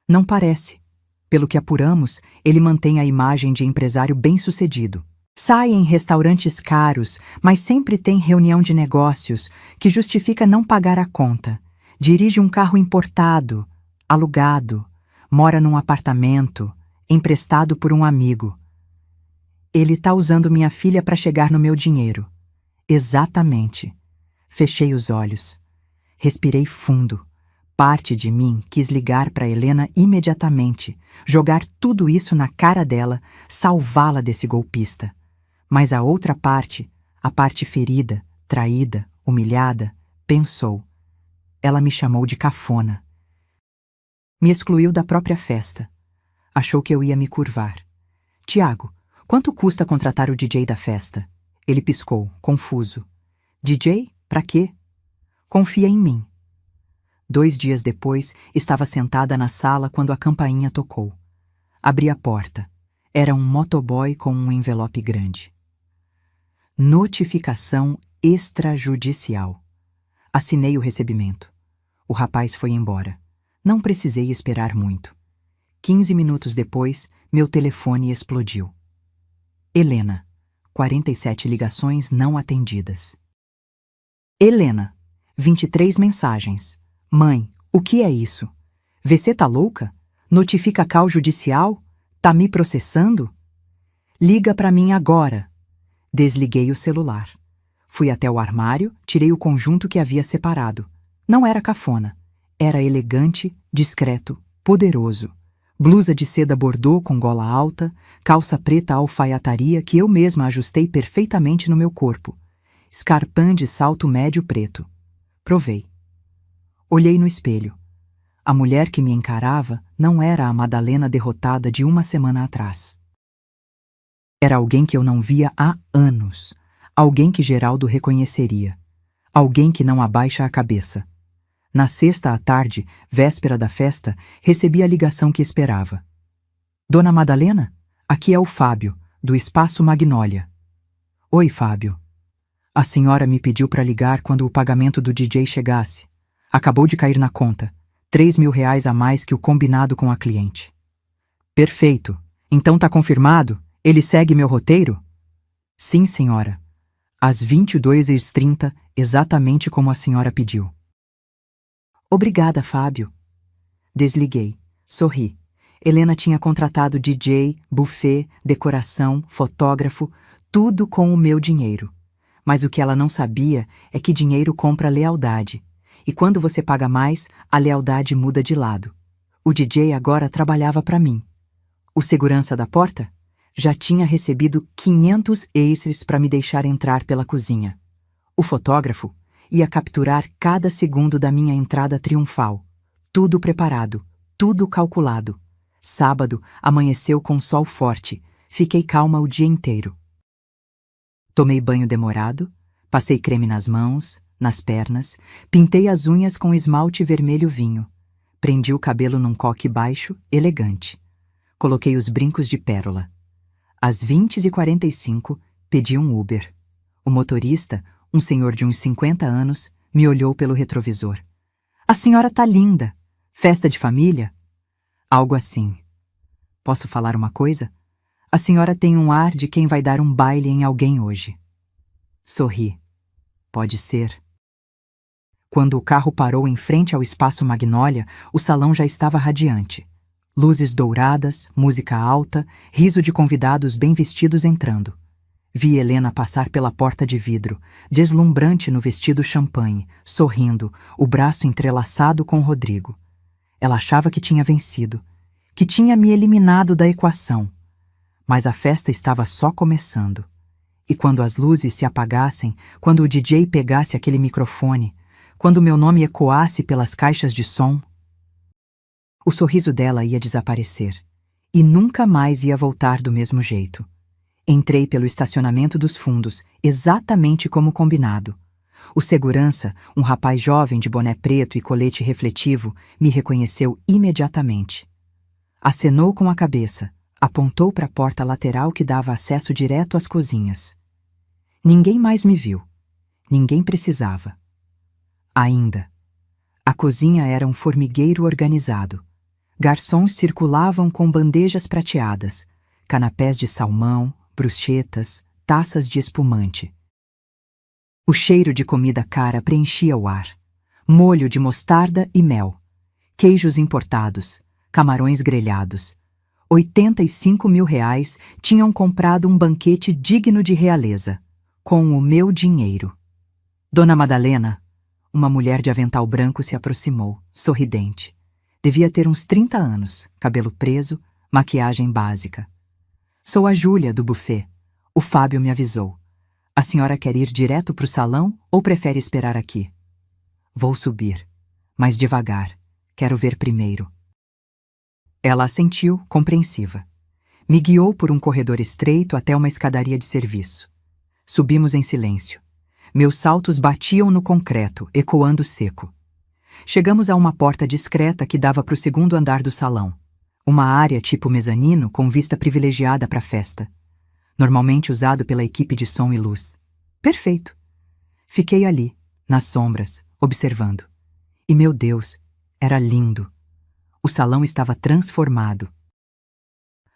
Não parece. Pelo que apuramos, ele mantém a imagem de empresário bem-sucedido. Sai em restaurantes caros, mas sempre tem reunião de negócios que justifica não pagar a conta. Dirige um carro importado, alugado, mora num apartamento, emprestado por um amigo. Ele tá usando minha filha para chegar no meu dinheiro. Exatamente. Fechei os olhos. Respirei fundo. Parte de mim quis ligar para Helena imediatamente, jogar tudo isso na cara dela, salvá-la desse golpista. Mas a outra parte, a parte ferida, traída, humilhada, pensou. Ela me chamou de cafona. Me excluiu da própria festa. Achou que eu ia me curvar. Tiago, quanto custa contratar o DJ da festa? Ele piscou, confuso. DJ? Pra quê? Confia em mim. 2 dias depois, estava sentada na sala quando a campainha tocou. Abri a porta. Era um motoboy com um envelope grande. Notificação extrajudicial. Assinei o recebimento. O rapaz foi embora. Não precisei esperar muito. 15 minutos depois, meu telefone explodiu. Helena. 47 ligações não atendidas. Helena. 23 mensagens. Mãe, o que é isso? VC tá louca? Notifica call judicial? Tá me processando? Liga pra mim agora. Desliguei o celular. Fui até o armário, tirei o conjunto que havia separado. Não era cafona. Era elegante, discreto, poderoso. Blusa de seda bordô com gola alta, calça preta alfaiataria que eu mesma ajustei perfeitamente no meu corpo, escarpin de salto médio preto. Provei. Olhei no espelho. A mulher que me encarava não era a Madalena derrotada de uma semana atrás. Era alguém que eu não via há anos, alguém que Geraldo reconheceria, alguém que não abaixa a cabeça. Na sexta à tarde, véspera da festa, recebi a ligação que esperava. Dona Madalena, aqui é o Fábio, do Espaço Magnólia. Oi, Fábio. A senhora me pediu para ligar quando o pagamento do DJ chegasse. Acabou de cair na conta. R$ 3.000 a mais que o combinado com a cliente. Perfeito. Então tá confirmado? Ele segue meu roteiro? Sim, senhora. Às 22h30, exatamente como a senhora pediu. Obrigada, Fábio. Desliguei. Sorri. Helena tinha contratado DJ, buffet, decoração, fotógrafo, tudo com o meu dinheiro. Mas o que ela não sabia é que dinheiro compra lealdade. E quando você paga mais, a lealdade muda de lado. O DJ agora trabalhava para mim. O segurança da porta já tinha recebido 500 extras para me deixar entrar pela cozinha. O fotógrafo ia capturar cada segundo da minha entrada triunfal. Tudo preparado, tudo calculado. Sábado amanheceu com sol forte. Fiquei calma o dia inteiro. Tomei banho demorado, passei creme nas mãos, nas pernas, pintei as unhas com esmalte vermelho vinho. Prendi o cabelo num coque baixo, elegante. Coloquei os brincos de pérola. Às 20h45, pedi um Uber. O motorista, um senhor de uns 50 anos, me olhou pelo retrovisor. A senhora tá linda. Festa de família? Algo assim. Posso falar uma coisa? A senhora tem um ar de quem vai dar um baile em alguém hoje. Sorri. Pode ser. Quando o carro parou em frente ao Espaço Magnólia, o salão já estava radiante. Luzes douradas, música alta, riso de convidados bem vestidos entrando. Vi Helena passar pela porta de vidro, deslumbrante no vestido champanhe, sorrindo, o braço entrelaçado com Rodrigo. Ela achava que tinha vencido, que tinha me eliminado da equação. Mas a festa estava só começando. E quando as luzes se apagassem, quando o DJ pegasse aquele microfone, quando meu nome ecoasse pelas caixas de som, o sorriso dela ia desaparecer. E nunca mais ia voltar do mesmo jeito. Entrei pelo estacionamento dos fundos, exatamente como combinado. O segurança, um rapaz jovem de boné preto e colete refletivo, me reconheceu imediatamente. Acenou com a cabeça, apontou para a porta lateral que dava acesso direto às cozinhas. Ninguém mais me viu. Ninguém precisava. Ainda. A cozinha era um formigueiro organizado. Garçons circulavam com bandejas prateadas, canapés de salmão, bruschetas, taças de espumante. O cheiro de comida cara preenchia o ar. Molho de mostarda e mel. Queijos importados, camarões grelhados. R$ 85.000 tinham comprado um banquete digno de realeza, com o meu dinheiro. Dona Madalena, uma mulher de avental branco, se aproximou, sorridente. Devia ter uns 30 anos, cabelo preso, maquiagem básica. Sou a Júlia, do buffet. O Fábio me avisou. A senhora quer ir direto para o salão ou prefere esperar aqui? Vou subir, mas devagar. Quero ver primeiro. Ela assentiu, compreensiva. Me guiou por um corredor estreito até uma escadaria de serviço. Subimos em silêncio. Meus saltos batiam no concreto, ecoando seco. Chegamos a uma porta discreta que dava para o segundo andar do salão. Uma área tipo mezanino com vista privilegiada para a festa. Normalmente usado pela equipe de som e luz. Perfeito. Fiquei ali, nas sombras, observando. E, meu Deus, era lindo. O salão estava transformado.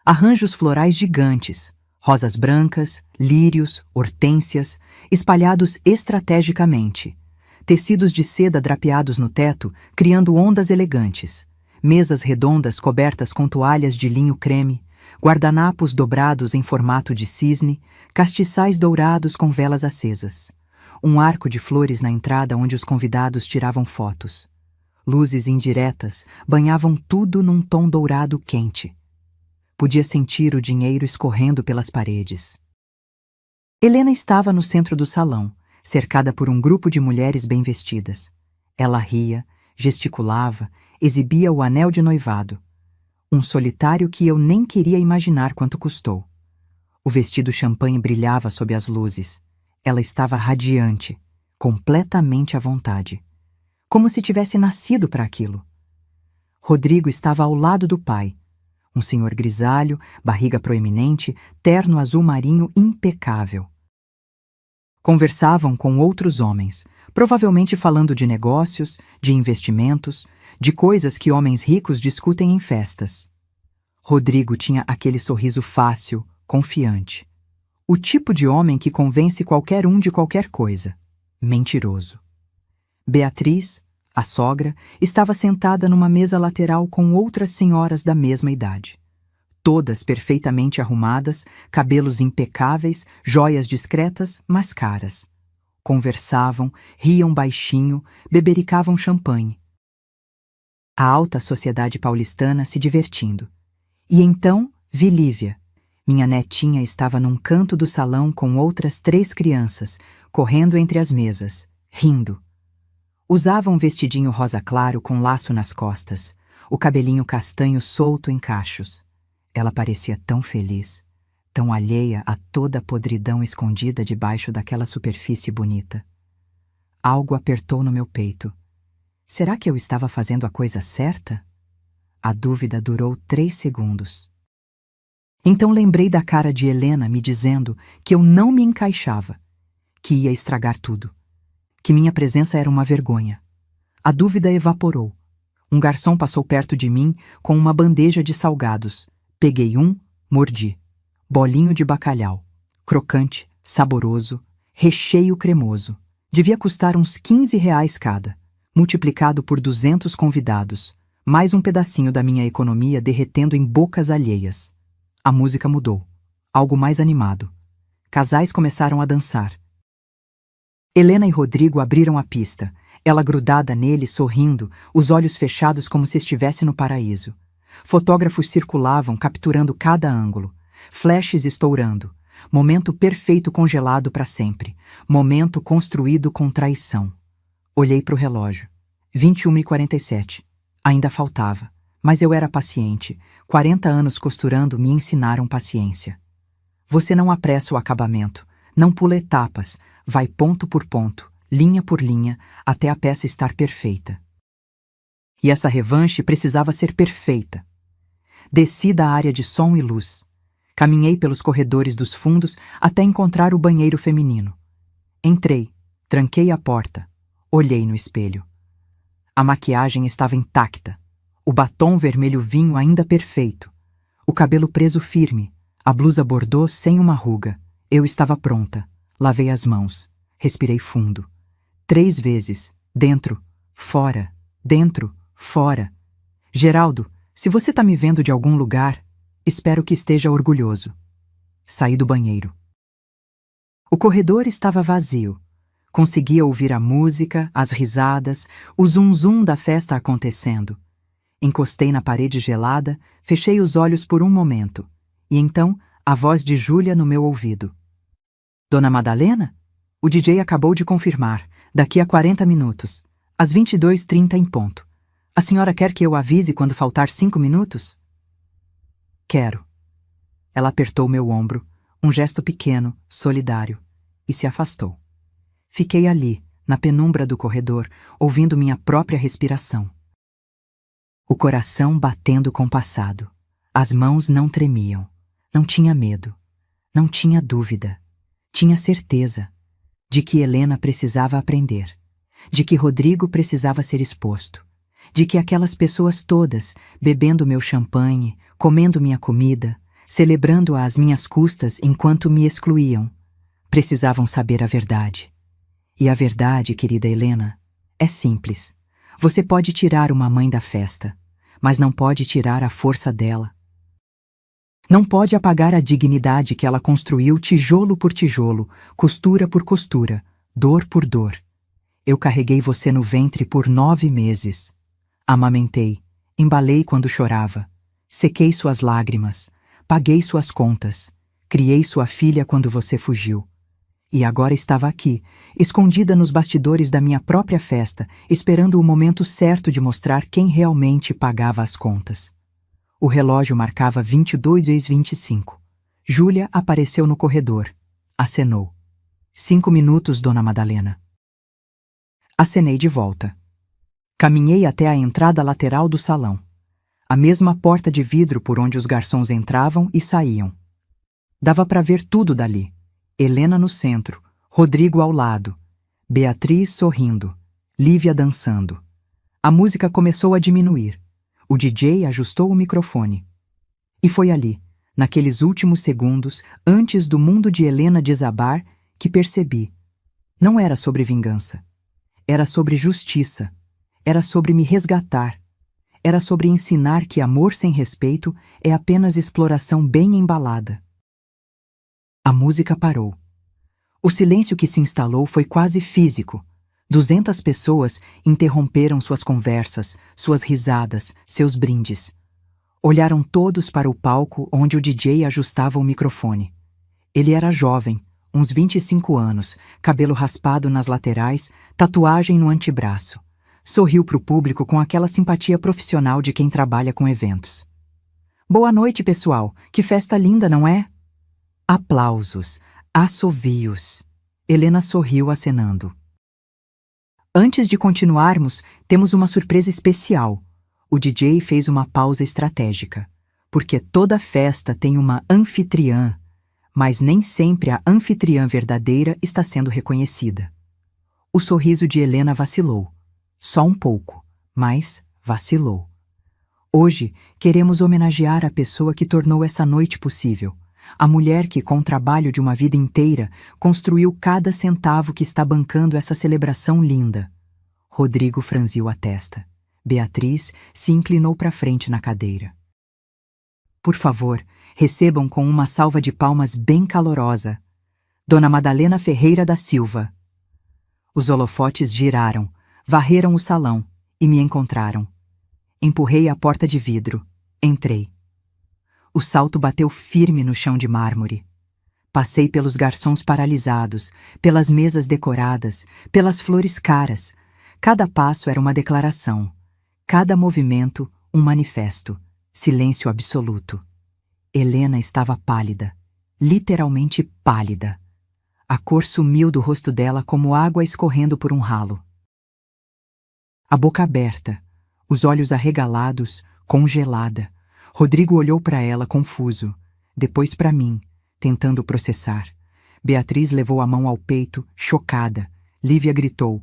Arranjos florais gigantes, rosas brancas, lírios, hortênsias, espalhados estrategicamente. Tecidos de seda drapeados no teto, criando ondas elegantes. Mesas redondas cobertas com toalhas de linho creme, guardanapos dobrados em formato de cisne, castiçais dourados com velas acesas. Um arco de flores na entrada onde os convidados tiravam fotos. Luzes indiretas banhavam tudo num tom dourado quente. Podia sentir o dinheiro escorrendo pelas paredes. Helena estava no centro do salão, cercada por um grupo de mulheres bem vestidas. Ela ria, gesticulava, exibia o anel de noivado. Um solitário que eu nem queria imaginar quanto custou. O vestido champanhe brilhava sob as luzes. Ela estava radiante, completamente à vontade. Como se tivesse nascido para aquilo. Rodrigo estava ao lado do pai. Um senhor grisalho, barriga proeminente, terno azul marinho impecável. Conversavam com outros homens, provavelmente falando de negócios, de investimentos, de coisas que homens ricos discutem em festas. Rodrigo tinha aquele sorriso fácil, confiante. O tipo de homem que convence qualquer um de qualquer coisa. Mentiroso. Beatriz, a sogra, estava sentada numa mesa lateral com outras senhoras da mesma idade. Todas perfeitamente arrumadas, cabelos impecáveis, joias discretas, mas caras. Conversavam, riam baixinho, bebericavam champanhe. A alta sociedade paulistana se divertindo. E então vi Lívia. Minha netinha estava num canto do salão com outras 3 crianças, correndo entre as mesas, rindo. Usava um vestidinho rosa claro com laço nas costas, o cabelinho castanho solto em cachos. Ela parecia tão feliz, tão alheia a toda a podridão escondida debaixo daquela superfície bonita. Algo apertou no meu peito. Será que eu estava fazendo a coisa certa? A dúvida durou 3 segundos. Então lembrei da cara de Helena me dizendo que eu não me encaixava, que ia estragar tudo, que minha presença era uma vergonha. A dúvida evaporou. Um garçom passou perto de mim com uma bandeja de salgados. Peguei um, mordi. Bolinho de bacalhau. Crocante, saboroso, recheio cremoso. Devia custar uns R$ 15 cada, multiplicado por 200 convidados. Mais um pedacinho da minha economia derretendo em bocas alheias. A música mudou. Algo mais animado. Casais começaram a dançar. Helena e Rodrigo abriram a pista, ela grudada nele, sorrindo, os olhos fechados como se estivesse no paraíso. Fotógrafos circulavam, capturando cada ângulo. Flashes estourando. Momento perfeito congelado para sempre. Momento construído com traição. Olhei para o relógio. 21h47. Ainda faltava. Mas eu era paciente. 40 anos costurando me ensinaram paciência. Você não apressa o acabamento. Não pula etapas. Vai ponto por ponto, linha por linha, até a peça estar perfeita. E essa revanche precisava ser perfeita. Desci da área de som e luz. Caminhei pelos corredores dos fundos até encontrar o banheiro feminino. Entrei, tranquei a porta, olhei no espelho. A maquiagem estava intacta, o batom vermelho vinho ainda perfeito, o cabelo preso firme, a blusa bordô sem uma ruga. Eu estava pronta, lavei as mãos, respirei fundo. 3 vezes, dentro, fora, dentro, fora. Geraldo, se você tá me vendo de algum lugar, espero que esteja orgulhoso. Saí do banheiro. O corredor estava vazio. Conseguia ouvir a música, as risadas, o zum-zum da festa acontecendo. Encostei na parede gelada, fechei os olhos por um momento. E então, a voz de Júlia no meu ouvido. Dona Madalena? O DJ acabou de confirmar. Daqui a 40 minutos. Às 22h30 em ponto. A senhora quer que eu avise quando faltar 5 minutos? Quero. Ela apertou meu ombro, um gesto pequeno, solidário, e se afastou. Fiquei ali, na penumbra do corredor, ouvindo minha própria respiração. O coração batendo compassado. As mãos não tremiam. Não tinha medo. Não tinha dúvida. Tinha certeza de que Helena precisava aprender, de que Rodrigo precisava ser exposto, de que aquelas pessoas todas, bebendo meu champanhe, comendo minha comida, celebrando-a às minhas custas enquanto me excluíam, precisavam saber a verdade. E a verdade, querida Helena, é simples. Você pode tirar uma mãe da festa, mas não pode tirar a força dela. Não pode apagar a dignidade que ela construiu tijolo por tijolo, costura por costura, dor por dor. Eu carreguei você no ventre por 9 meses. Amamentei, embalei quando chorava, sequei suas lágrimas, paguei suas contas, criei sua filha quando você fugiu. E agora estava aqui, escondida nos bastidores da minha própria festa, esperando o momento certo de mostrar quem realmente pagava as contas. O relógio marcava 22h25. Júlia apareceu no corredor. Acenou. 5 minutos, Dona Madalena. Acenei de volta. Caminhei até a entrada lateral do salão. A mesma porta de vidro por onde os garçons entravam e saíam. Dava para ver tudo dali. Helena no centro, Rodrigo ao lado, Beatriz sorrindo, Lívia dançando. A música começou a diminuir. O DJ ajustou o microfone. E foi ali, naqueles últimos segundos, antes do mundo de Helena desabar, que percebi. Não era sobre vingança. Era sobre justiça. Era sobre me resgatar. Era sobre ensinar que amor sem respeito é apenas exploração bem embalada. A música parou. O silêncio que se instalou foi quase físico. 200 pessoas interromperam suas conversas, suas risadas, seus brindes. Olharam todos para o palco onde o DJ ajustava o microfone. Ele era jovem, uns 25 anos, cabelo raspado nas laterais, tatuagem no antebraço. Sorriu para o público com aquela simpatia profissional de quem trabalha com eventos. Boa noite, pessoal. Que festa linda, não é? Aplausos, assovios. Helena sorriu acenando. Antes de continuarmos, temos uma surpresa especial. O DJ fez uma pausa estratégica, porque toda festa tem uma anfitriã, mas nem sempre a anfitriã verdadeira está sendo reconhecida. O sorriso de Helena vacilou. Só um pouco, mas vacilou. Hoje, queremos homenagear a pessoa que tornou essa noite possível. A mulher que, com o trabalho de uma vida inteira, construiu cada centavo que está bancando essa celebração linda. Rodrigo franziu a testa. Beatriz se inclinou para frente na cadeira. Por favor, recebam com uma salva de palmas bem calorosa. Dona Madalena Ferreira da Silva. Os holofotes giraram, varreram o salão e me encontraram. Empurrei a porta de vidro. Entrei. O salto bateu firme no chão de mármore. Passei pelos garçons paralisados, pelas mesas decoradas, pelas flores caras. Cada passo era uma declaração. Cada movimento, um manifesto. Silêncio absoluto. Helena estava pálida. Literalmente pálida. A cor sumiu do rosto dela como água escorrendo por um ralo. A boca aberta, os olhos arregalados, congelada. Rodrigo olhou para ela confuso, depois para mim, tentando processar. Beatriz levou a mão ao peito, chocada. Lívia gritou,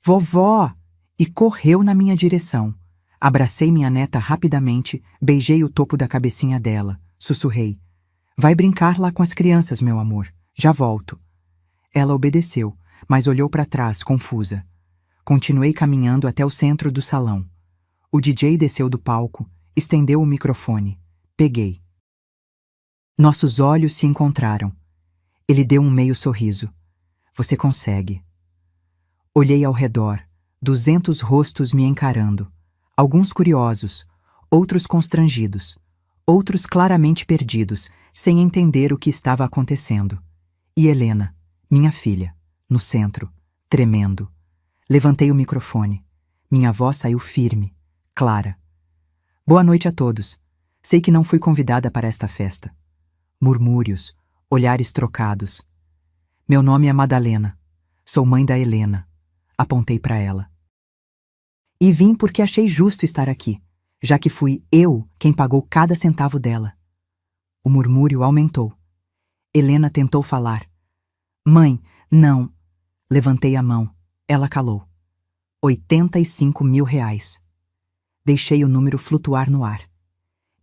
"Vovó!" e correu na minha direção. Abracei minha neta rapidamente, beijei o topo da cabecinha dela, sussurrei, "Vai brincar lá com as crianças, meu amor. Já volto." Ela obedeceu, mas olhou para trás, confusa. Continuei caminhando até o centro do salão. O DJ desceu do palco, estendeu o microfone. Peguei. Nossos olhos se encontraram. Ele deu um meio sorriso. "Você consegue." Olhei ao redor, 200 rostos me encarando. Alguns curiosos, outros constrangidos, outros claramente perdidos, sem entender o que estava acontecendo. E Helena, minha filha, no centro, tremendo. Levantei o microfone. Minha voz saiu firme, clara. "Boa noite a todos. Sei que não fui convidada para esta festa." Murmúrios, olhares trocados. "Meu nome é Madalena. Sou mãe da Helena." Apontei para ela. "E vim porque achei justo estar aqui, já que fui eu quem pagou cada centavo dela." O murmúrio aumentou. Helena tentou falar. "Mãe, não." Levantei a mão. Ela calou. R$85.000. Deixei o número flutuar no ar.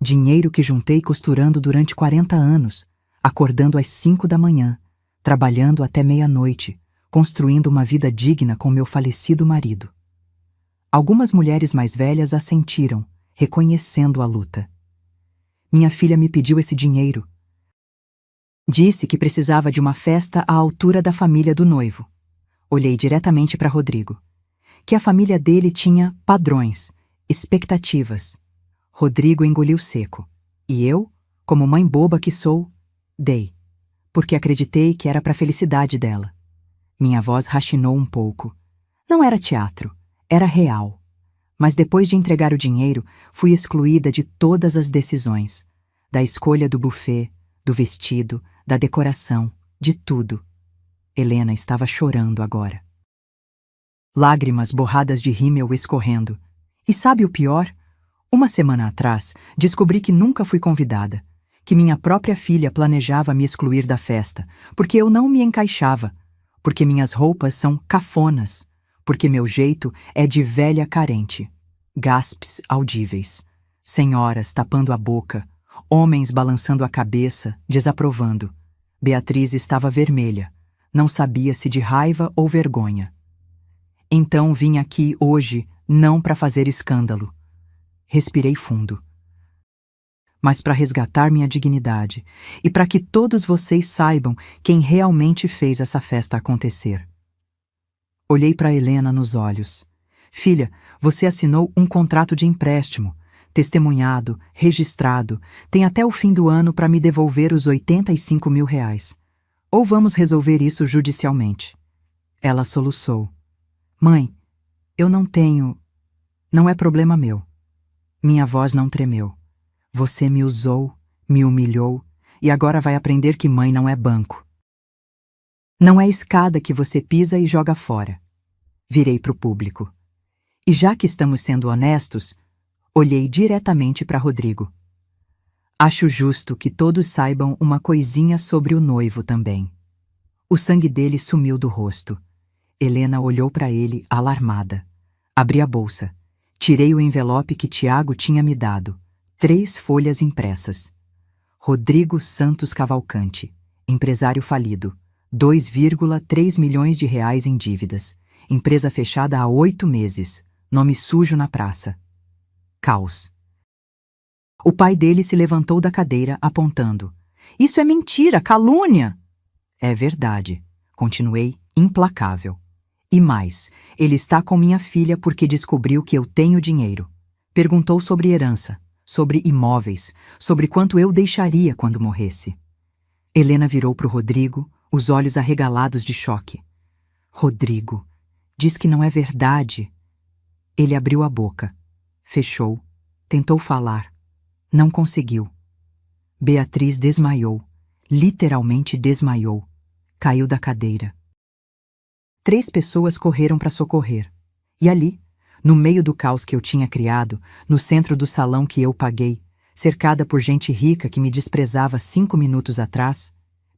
Dinheiro que juntei costurando durante 40 anos, acordando às 5 da manhã, trabalhando até meia-noite, construindo uma vida digna com meu falecido marido. Algumas mulheres mais velhas assentiram, reconhecendo a luta. Minha filha me pediu esse dinheiro. Disse que precisava de uma festa à altura da família do noivo. Olhei diretamente para Rodrigo. Que a família dele tinha padrões. Expectativas. Rodrigo engoliu seco. E eu, como mãe boba que sou, dei. Porque acreditei que era para a felicidade dela. Minha voz rachinou um pouco. Não era teatro, era real. Mas depois de entregar o dinheiro, fui excluída de todas as decisões. Da escolha do buffet, do vestido, da decoração, de tudo. Helena estava chorando agora. Lágrimas borradas de rímel escorrendo. E sabe o pior? Uma semana atrás, descobri que nunca fui convidada, que minha própria filha planejava me excluir da festa, porque eu não me encaixava, porque minhas roupas são cafonas, porque meu jeito é de velha carente. Gaspes audíveis, senhoras tapando a boca, homens balançando a cabeça, desaprovando. Beatriz estava vermelha, não sabia se de raiva ou vergonha. Então vim aqui hoje, não para fazer escândalo. Respirei fundo. Mas para resgatar minha dignidade e para que todos vocês saibam quem realmente fez essa festa acontecer. Olhei para Helena nos olhos. Filha, você assinou um contrato de empréstimo, testemunhado, registrado, tem até o fim do ano para me devolver os R$ 85 mil. Ou vamos resolver isso judicialmente. Ela soluçou. Mãe, eu não tenho... Não é problema meu. Minha voz não tremeu. Você me usou, me humilhou, e agora vai aprender que mãe não é banco. Não é escada que você pisa e joga fora. Virei para o público. E já que estamos sendo honestos, olhei diretamente para Rodrigo. Acho justo que todos saibam uma coisinha sobre o noivo também. O sangue dele sumiu do rosto. Helena olhou para ele, alarmada. Abri a bolsa. Tirei o envelope que Tiago tinha me dado. 3 folhas impressas. Rodrigo Santos Cavalcante, empresário falido. 2,3 milhões de reais em dívidas. Empresa fechada há 8 meses. Nome sujo na praça. Caos. O pai dele se levantou da cadeira, apontando. Isso é mentira, calúnia! É verdade. Continuei, implacável. E mais, ele está com minha filha porque descobriu que eu tenho dinheiro. Perguntou sobre herança, sobre imóveis, sobre quanto eu deixaria quando morresse. Helena virou para o Rodrigo, os olhos arregalados de choque. Rodrigo, diz que não é verdade. Ele abriu a boca, fechou, tentou falar. Não conseguiu. Beatriz desmaiou, literalmente desmaiou. Caiu da cadeira. 3 pessoas correram para socorrer. E ali, no meio do caos que eu tinha criado, no centro do salão que eu paguei, cercada por gente rica que me desprezava 5 minutos atrás,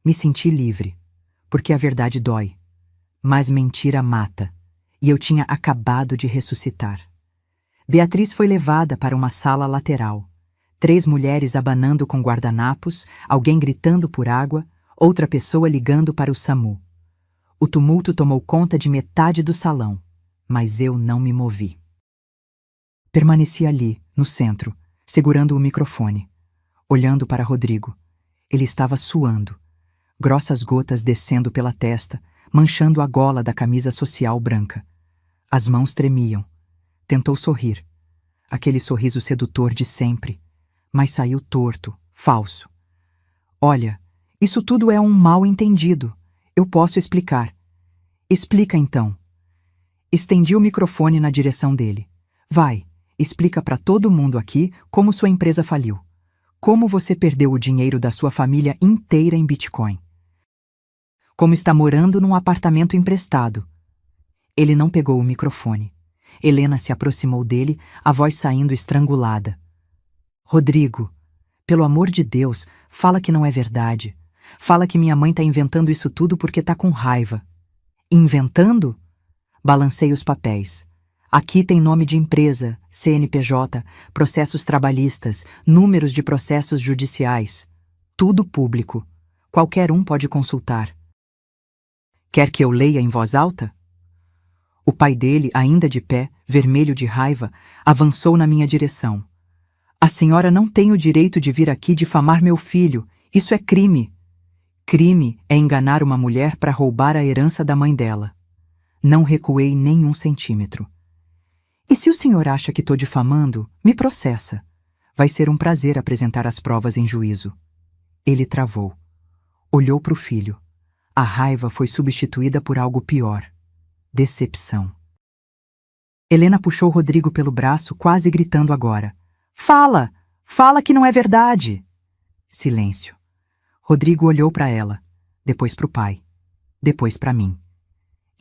me senti livre. Porque a verdade dói. Mas mentira mata. E eu tinha acabado de ressuscitar. Beatriz foi levada para uma sala lateral. 3 mulheres abanando com guardanapos, alguém gritando por água, outra pessoa ligando para o SAMU. O tumulto tomou conta de metade do salão, mas eu não me movi. Permaneci ali, no centro, segurando o microfone, olhando para Rodrigo. Ele estava suando, grossas gotas descendo pela testa, manchando a gola da camisa social branca. As mãos tremiam. Tentou sorrir, aquele sorriso sedutor de sempre, mas saiu torto, falso. Olha, isso tudo é um mal-entendido. Eu posso explicar. Explica então. Estendi o microfone na direção dele. Vai, explica para todo mundo aqui como sua empresa faliu. Como você perdeu o dinheiro da sua família inteira em Bitcoin. Como está morando num apartamento emprestado. Ele não pegou o microfone. Helena se aproximou dele, a voz saindo estrangulada. Rodrigo, pelo amor de Deus, fala que não é verdade. Fala que minha mãe está inventando isso tudo porque está com raiva. Inventando? Balancei os papéis. Aqui tem nome de empresa, CNPJ, processos trabalhistas, números de processos judiciais. Tudo público. Qualquer um pode consultar. Quer que eu leia em voz alta? O pai dele, ainda de pé, vermelho de raiva, avançou na minha direção. A senhora não tem o direito de vir aqui difamar meu filho. Isso é crime. Crime é enganar uma mulher para roubar a herança da mãe dela. Não recuei nem 1 centímetro. E se o senhor acha que tô difamando, me processa. Vai ser um prazer apresentar as provas em juízo. Ele travou. Olhou para o filho. A raiva foi substituída por algo pior. Decepção. Helena puxou Rodrigo pelo braço, quase gritando agora. Fala! Fala que não é verdade! Silêncio. Rodrigo olhou para ela, depois para o pai, depois para mim.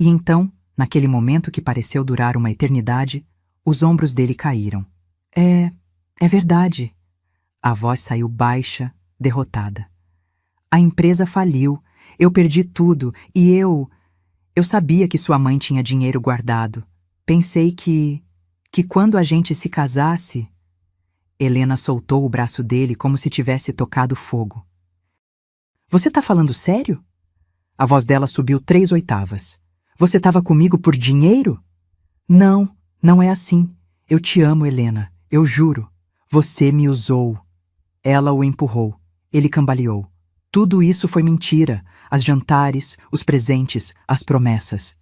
E então, naquele momento que pareceu durar uma eternidade, os ombros dele caíram. É verdade. A voz saiu baixa, derrotada. A empresa faliu, eu perdi tudo e eu sabia que sua mãe tinha dinheiro guardado. Pensei que quando a gente se casasse... Helena soltou o braço dele como se tivesse tocado fogo. Você tá falando sério? A voz dela subiu 3 oitavas. Você tava comigo por dinheiro? Não, não é assim. Eu te amo, Helena, eu juro. Você me usou. Ela o empurrou. Ele cambaleou. Tudo isso foi mentira. As jantares, os presentes, as promessas.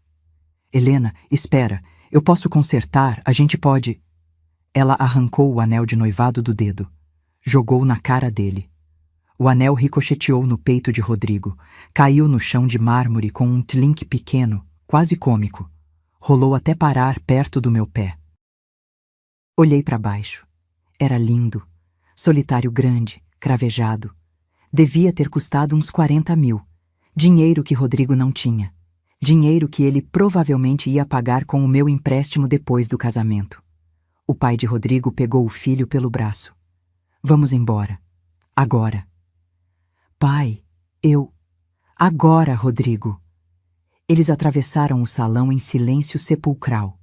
Helena, espera. Eu posso consertar, a gente pode... Ela arrancou o anel de noivado do dedo. Jogou na cara dele. O anel ricocheteou no peito de Rodrigo. Caiu no chão de mármore com um tlink pequeno, quase cômico. Rolou até parar perto do meu pé. Olhei para baixo. Era lindo. Solitário grande, cravejado. Devia ter custado uns 40 mil. Dinheiro que Rodrigo não tinha. Dinheiro que ele provavelmente ia pagar com o meu empréstimo depois do casamento. O pai de Rodrigo pegou o filho pelo braço. Vamos embora. Agora. Pai, Agora, Rodrigo. Eles atravessaram o salão em silêncio sepulcral.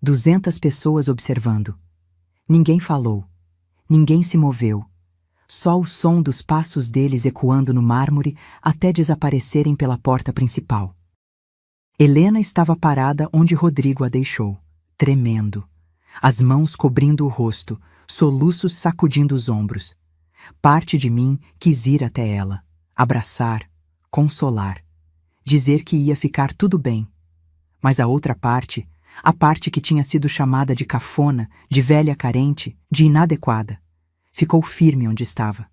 200 pessoas observando. Ninguém falou. Ninguém se moveu. Só o som dos passos deles ecoando no mármore até desaparecerem pela porta principal. Helena estava parada onde Rodrigo a deixou, tremendo. As mãos cobrindo o rosto, soluços sacudindo os ombros. Parte de mim quis ir até ela, abraçar, consolar, dizer que ia ficar tudo bem. Mas a outra parte, a parte que tinha sido chamada de cafona, de velha carente, de inadequada, ficou firme onde estava.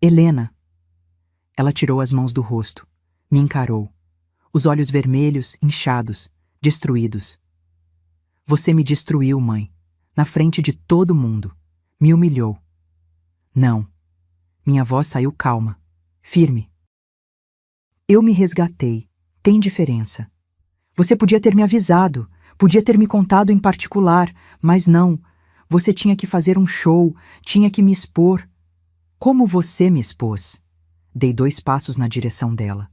Helena. Ela tirou as mãos do rosto, me encarou, os olhos vermelhos, inchados, destruídos. Você me destruiu, mãe, na frente de todo mundo, me humilhou. Não. Minha voz saiu calma, firme. Eu me resgatei, tem diferença. Você podia ter me avisado, podia ter me contado em particular, mas não. Você tinha que fazer um show, tinha que me expor. Como você me expôs? Dei 2 passos na direção dela.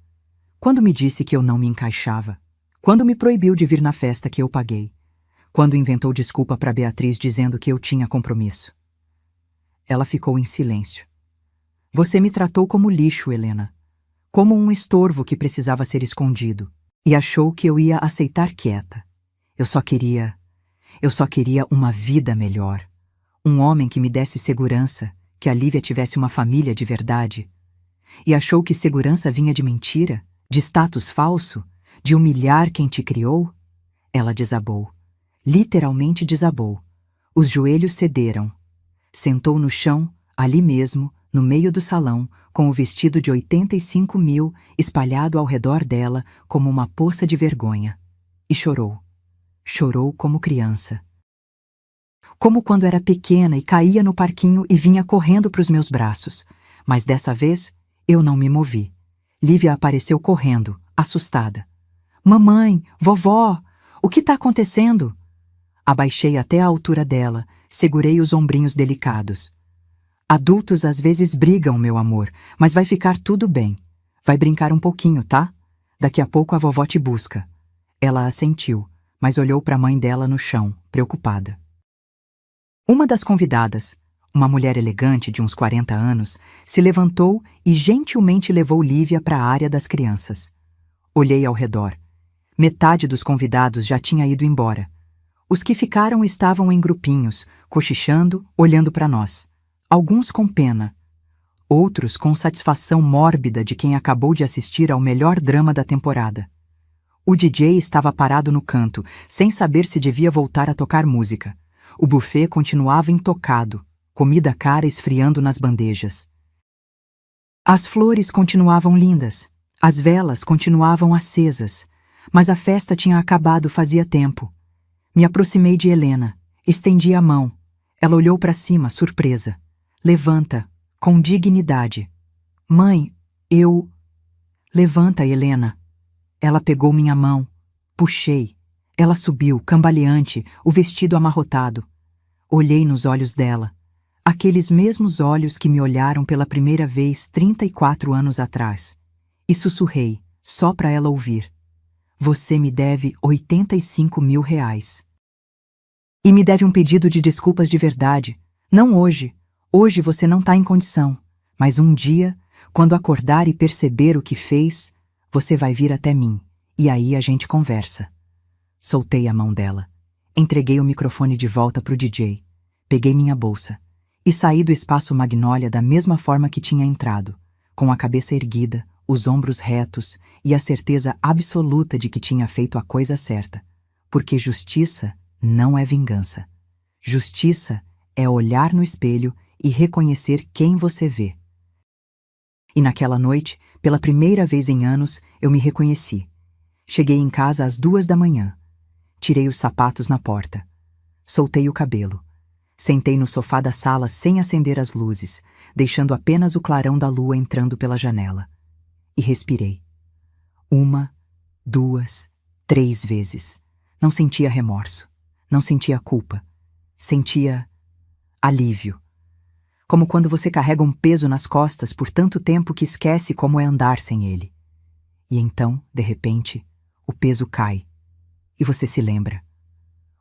Quando me disse que eu não me encaixava? Quando me proibiu de vir na festa que eu paguei? Quando inventou desculpa para Beatriz dizendo que eu tinha compromisso? Ela ficou em silêncio. Você me tratou como lixo, Helena. Como um estorvo que precisava ser escondido. E achou que eu ia aceitar quieta. Eu só queria uma vida melhor. Um homem que me desse segurança, que a Lívia tivesse uma família de verdade. E achou que segurança vinha de mentira, de status falso, de humilhar quem te criou? Ela desabou. Literalmente desabou. Os joelhos cederam. Sentou no chão, ali mesmo, no meio do salão, com o vestido de 85 mil espalhado ao redor dela como uma poça de vergonha. E chorou. Chorou como criança. Como quando era pequena e caía no parquinho e vinha correndo para os meus braços. Mas dessa vez, eu não me movi. Lívia apareceu correndo, assustada. Mamãe, vovó, o que está acontecendo? Abaixei até a altura dela, segurei os ombrinhos delicados. Adultos às vezes brigam, meu amor, mas vai ficar tudo bem. Vai brincar um pouquinho, tá? Daqui a pouco a vovó te busca. Ela assentiu, mas olhou para a mãe dela no chão, preocupada. Uma das convidadas, uma mulher elegante de uns 40 anos, se levantou e gentilmente levou Lívia para a área das crianças. Olhei ao redor. Metade dos convidados já tinha ido embora. Os que ficaram estavam em grupinhos, cochichando, olhando para nós. Alguns com pena. Outros com satisfação mórbida de quem acabou de assistir ao melhor drama da temporada. O DJ estava parado no canto, sem saber se devia voltar a tocar música. O buffet continuava intocado, comida cara esfriando nas bandejas. As flores continuavam lindas, as velas continuavam acesas, mas a festa tinha acabado fazia tempo. Me aproximei de Helena, estendi a mão. Ela olhou para cima, surpresa. Levanta, com dignidade. Mãe, eu... Levanta, Helena. Ela pegou minha mão. Puxei. Ela subiu, cambaleante, o vestido amarrotado. Olhei nos olhos dela. Aqueles mesmos olhos que me olharam pela primeira vez 34 anos atrás. E sussurrei, só para ela ouvir. Você me deve R$ 85 mil. E me deve um pedido de desculpas de verdade. Não hoje. Hoje você não está em condição. Mas um dia, quando acordar e perceber o que fez, você vai vir até mim. E aí a gente conversa. Soltei a mão dela. Entreguei o microfone de volta pro DJ. Peguei minha bolsa. E saí do espaço Magnólia da mesma forma que tinha entrado. Com a cabeça erguida, os ombros retos e a certeza absoluta de que tinha feito a coisa certa. Porque justiça não é vingança. Justiça é olhar no espelho e reconhecer quem você vê. E naquela noite, pela primeira vez em anos, eu me reconheci. Cheguei em casa às 2 da manhã. Tirei os sapatos na porta. Soltei o cabelo. Sentei no sofá da sala sem acender as luzes, deixando apenas o clarão da lua entrando pela janela. E respirei. 1, 2, 3 vezes. Não sentia remorso. Não sentia culpa. Sentia alívio. Como quando você carrega um peso nas costas por tanto tempo que esquece como é andar sem ele. E então, de repente, o peso cai. E você se lembra.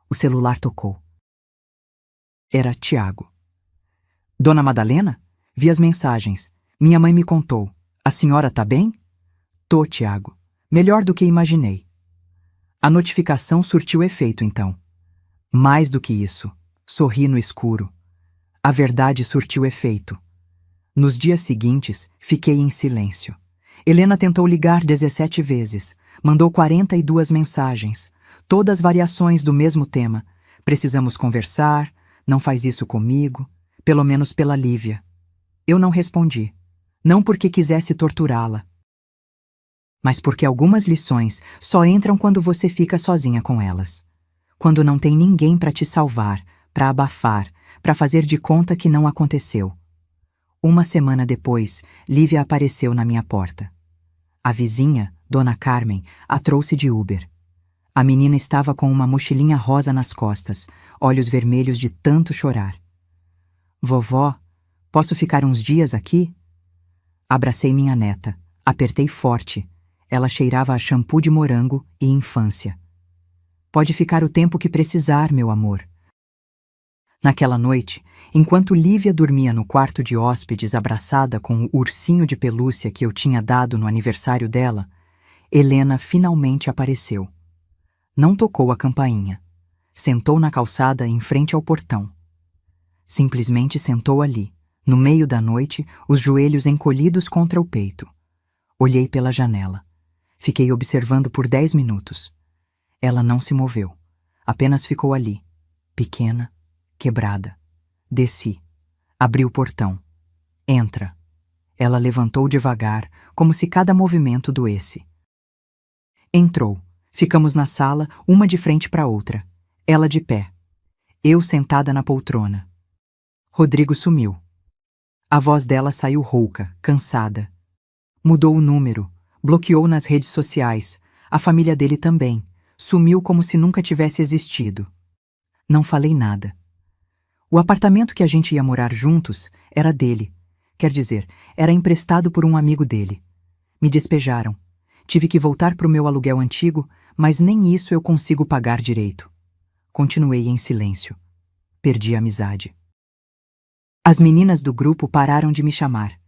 O celular tocou. Era Tiago. Dona Madalena? Vi as mensagens. Minha mãe me contou. A senhora tá bem? Tô, Tiago. Melhor do que imaginei. A notificação surtiu efeito, então. Mais do que isso. Sorri no escuro. A verdade surtiu efeito. Nos dias seguintes, fiquei em silêncio. Helena tentou ligar 17 vezes. Mandou 42 mensagens. Todas variações do mesmo tema. Precisamos conversar. Não faz isso comigo. Pelo menos pela Lívia. Eu não respondi. Não porque quisesse torturá-la. Mas porque algumas lições só entram quando você fica sozinha com elas. Quando não tem ninguém para te salvar, para abafar, para fazer de conta que não aconteceu. 1 semana depois, Lívia apareceu na minha porta. A vizinha, Dona Carmen, a trouxe de Uber. A menina estava com uma mochilinha rosa nas costas, olhos vermelhos de tanto chorar. Vovó, posso ficar uns dias aqui? Abracei minha neta, apertei forte. Ela cheirava a shampoo de morango e infância. Pode ficar o tempo que precisar, meu amor. Naquela noite, enquanto Lívia dormia no quarto de hóspedes abraçada com o ursinho de pelúcia que eu tinha dado no aniversário dela, Helena finalmente apareceu. Não tocou a campainha. Sentou na calçada em frente ao portão. Simplesmente sentou ali, no meio da noite, os joelhos encolhidos contra o peito. Olhei pela janela. Fiquei observando por 10 minutos. Ela não se moveu. Apenas ficou ali, pequena, quebrada. Desci. Abri o portão. Entra. Ela levantou devagar, como se cada movimento doesse. Entrou. Ficamos na sala, uma de frente para outra. Ela de pé. Eu sentada na poltrona. Rodrigo sumiu. A voz dela saiu rouca, cansada. Mudou o número, bloqueou nas redes sociais. A família dele também. Sumiu como se nunca tivesse existido. Não falei nada. O apartamento que a gente ia morar juntos era dele. Quer dizer, era emprestado por um amigo dele. Me despejaram. Tive que voltar para o meu aluguel antigo, mas nem isso eu consigo pagar direito. Continuei em silêncio. Perdi a amizade. As meninas do grupo pararam de me chamar.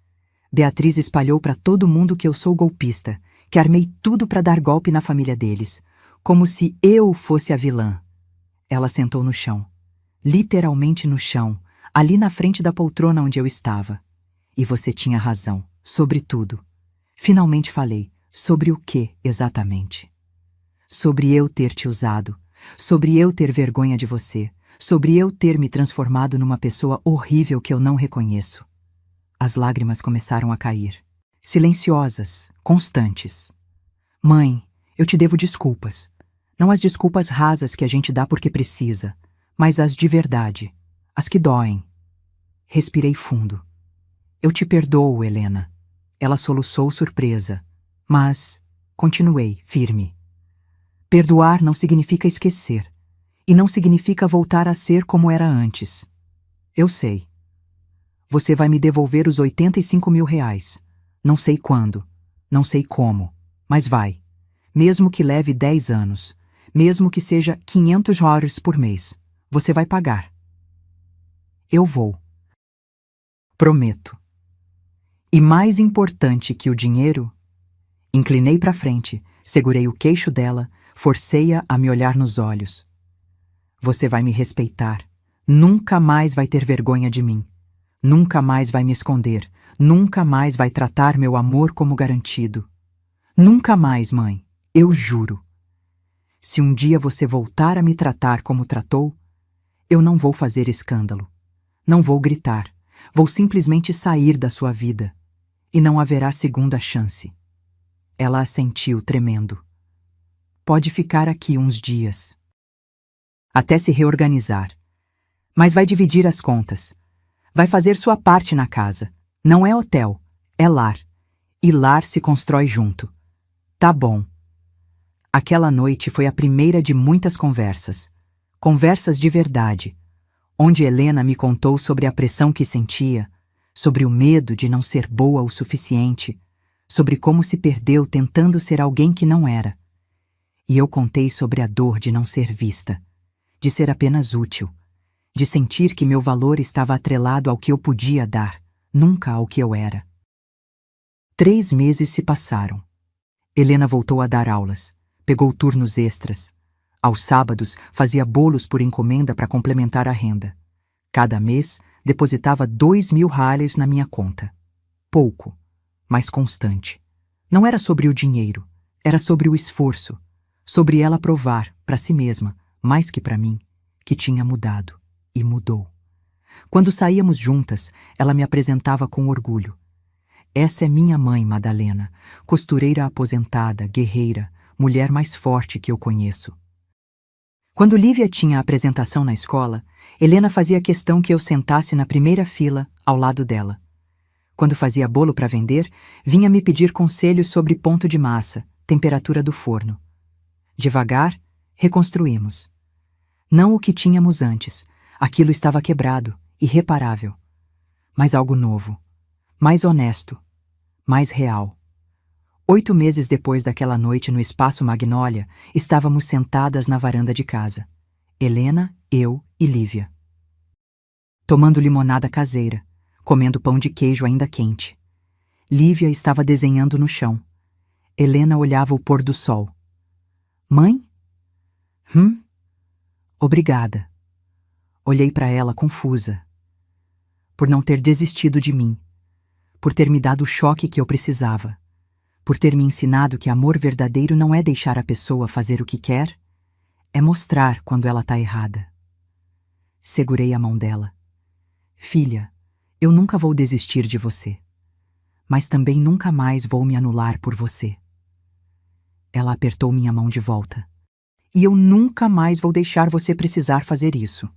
Beatriz espalhou para todo mundo que eu sou golpista, que armei tudo para dar golpe na família deles, como se eu fosse a vilã. Ela sentou no chão. Literalmente no chão, ali na frente da poltrona onde eu estava. E você tinha razão, sobre tudo. Finalmente falei. Sobre o que, exatamente? sobre eu ter te usado, sobre eu ter vergonha de você, sobre eu ter me transformado numa pessoa horrível que eu não reconheço. As lágrimas começaram a cair, silenciosas, constantes. Mãe, eu te devo desculpas. Não as desculpas rasas que a gente dá porque precisa, mas as de verdade, as que doem. Respirei fundo. Eu te perdoo, Helena. Ela soluçou surpresa, mas continuei, firme. Perdoar não significa esquecer, e não significa voltar a ser como era antes. Eu sei. Você vai me devolver os R$ 85.000. Não sei quando, não sei como, mas vai. Mesmo que leve 10 anos, mesmo que seja $500 por mês, você vai pagar. Eu vou. Prometo. E mais importante que o dinheiro, inclinei para frente, segurei o queixo dela, forcei-a a me olhar nos olhos. Você vai me respeitar. Nunca mais vai ter vergonha de mim. Nunca mais vai me esconder. Nunca mais vai tratar meu amor como garantido. Nunca mais, mãe. Eu juro. Se um dia você voltar a me tratar como tratou, eu não vou fazer escândalo. Não vou gritar. Vou simplesmente sair da sua vida. E não haverá segunda chance. Ela assentiu, tremendo. Pode ficar aqui uns dias. Até se reorganizar. Mas vai dividir as contas. Vai fazer sua parte na casa. Não é hotel, é lar. E lar se constrói junto. Tá bom. Aquela noite foi a primeira de muitas conversas. Conversas de verdade. Onde Helena me contou sobre a pressão que sentia, sobre o medo de não ser boa o suficiente, sobre como se perdeu tentando ser alguém que não era. E eu contei sobre a dor de não ser vista, de ser apenas útil, de sentir que meu valor estava atrelado ao que eu podia dar, nunca ao que eu era. 3 meses se passaram. Helena voltou a dar aulas, pegou turnos extras. Aos sábados, fazia bolos por encomenda para complementar a renda. Cada mês, depositava $2.000 na minha conta. Pouco, mas constante. Não era sobre o dinheiro, era sobre o esforço, sobre ela provar, para si mesma, mais que para mim, que tinha mudado. E mudou. Quando saíamos juntas, ela me apresentava com orgulho. Essa é minha mãe, Madalena, costureira aposentada, guerreira, mulher mais forte que eu conheço. Quando Lívia tinha a apresentação na escola, Helena fazia questão que eu sentasse na primeira fila, ao lado dela. Quando fazia bolo para vender, vinha me pedir conselhos sobre ponto de massa, temperatura do forno. Devagar, reconstruímos. Não o que tínhamos antes, aquilo estava quebrado, irreparável. Mas algo novo, mais honesto, mais real. 8 meses depois daquela noite no Espaço Magnólia, estávamos sentadas na varanda de casa. Helena, eu e Lívia. Tomando limonada caseira, comendo pão de queijo ainda quente. Lívia estava desenhando no chão. Helena olhava o pôr do sol. Mãe? Obrigada. Olhei para ela confusa. Por não ter desistido de mim. Por ter me dado o choque que eu precisava. Por ter me ensinado que amor verdadeiro não é deixar a pessoa fazer o que quer, é mostrar quando ela está errada. Segurei a mão dela. Filha, eu nunca vou desistir de você, mas também nunca mais vou me anular por você. Ela apertou minha mão de volta. E eu nunca mais vou deixar você precisar fazer isso.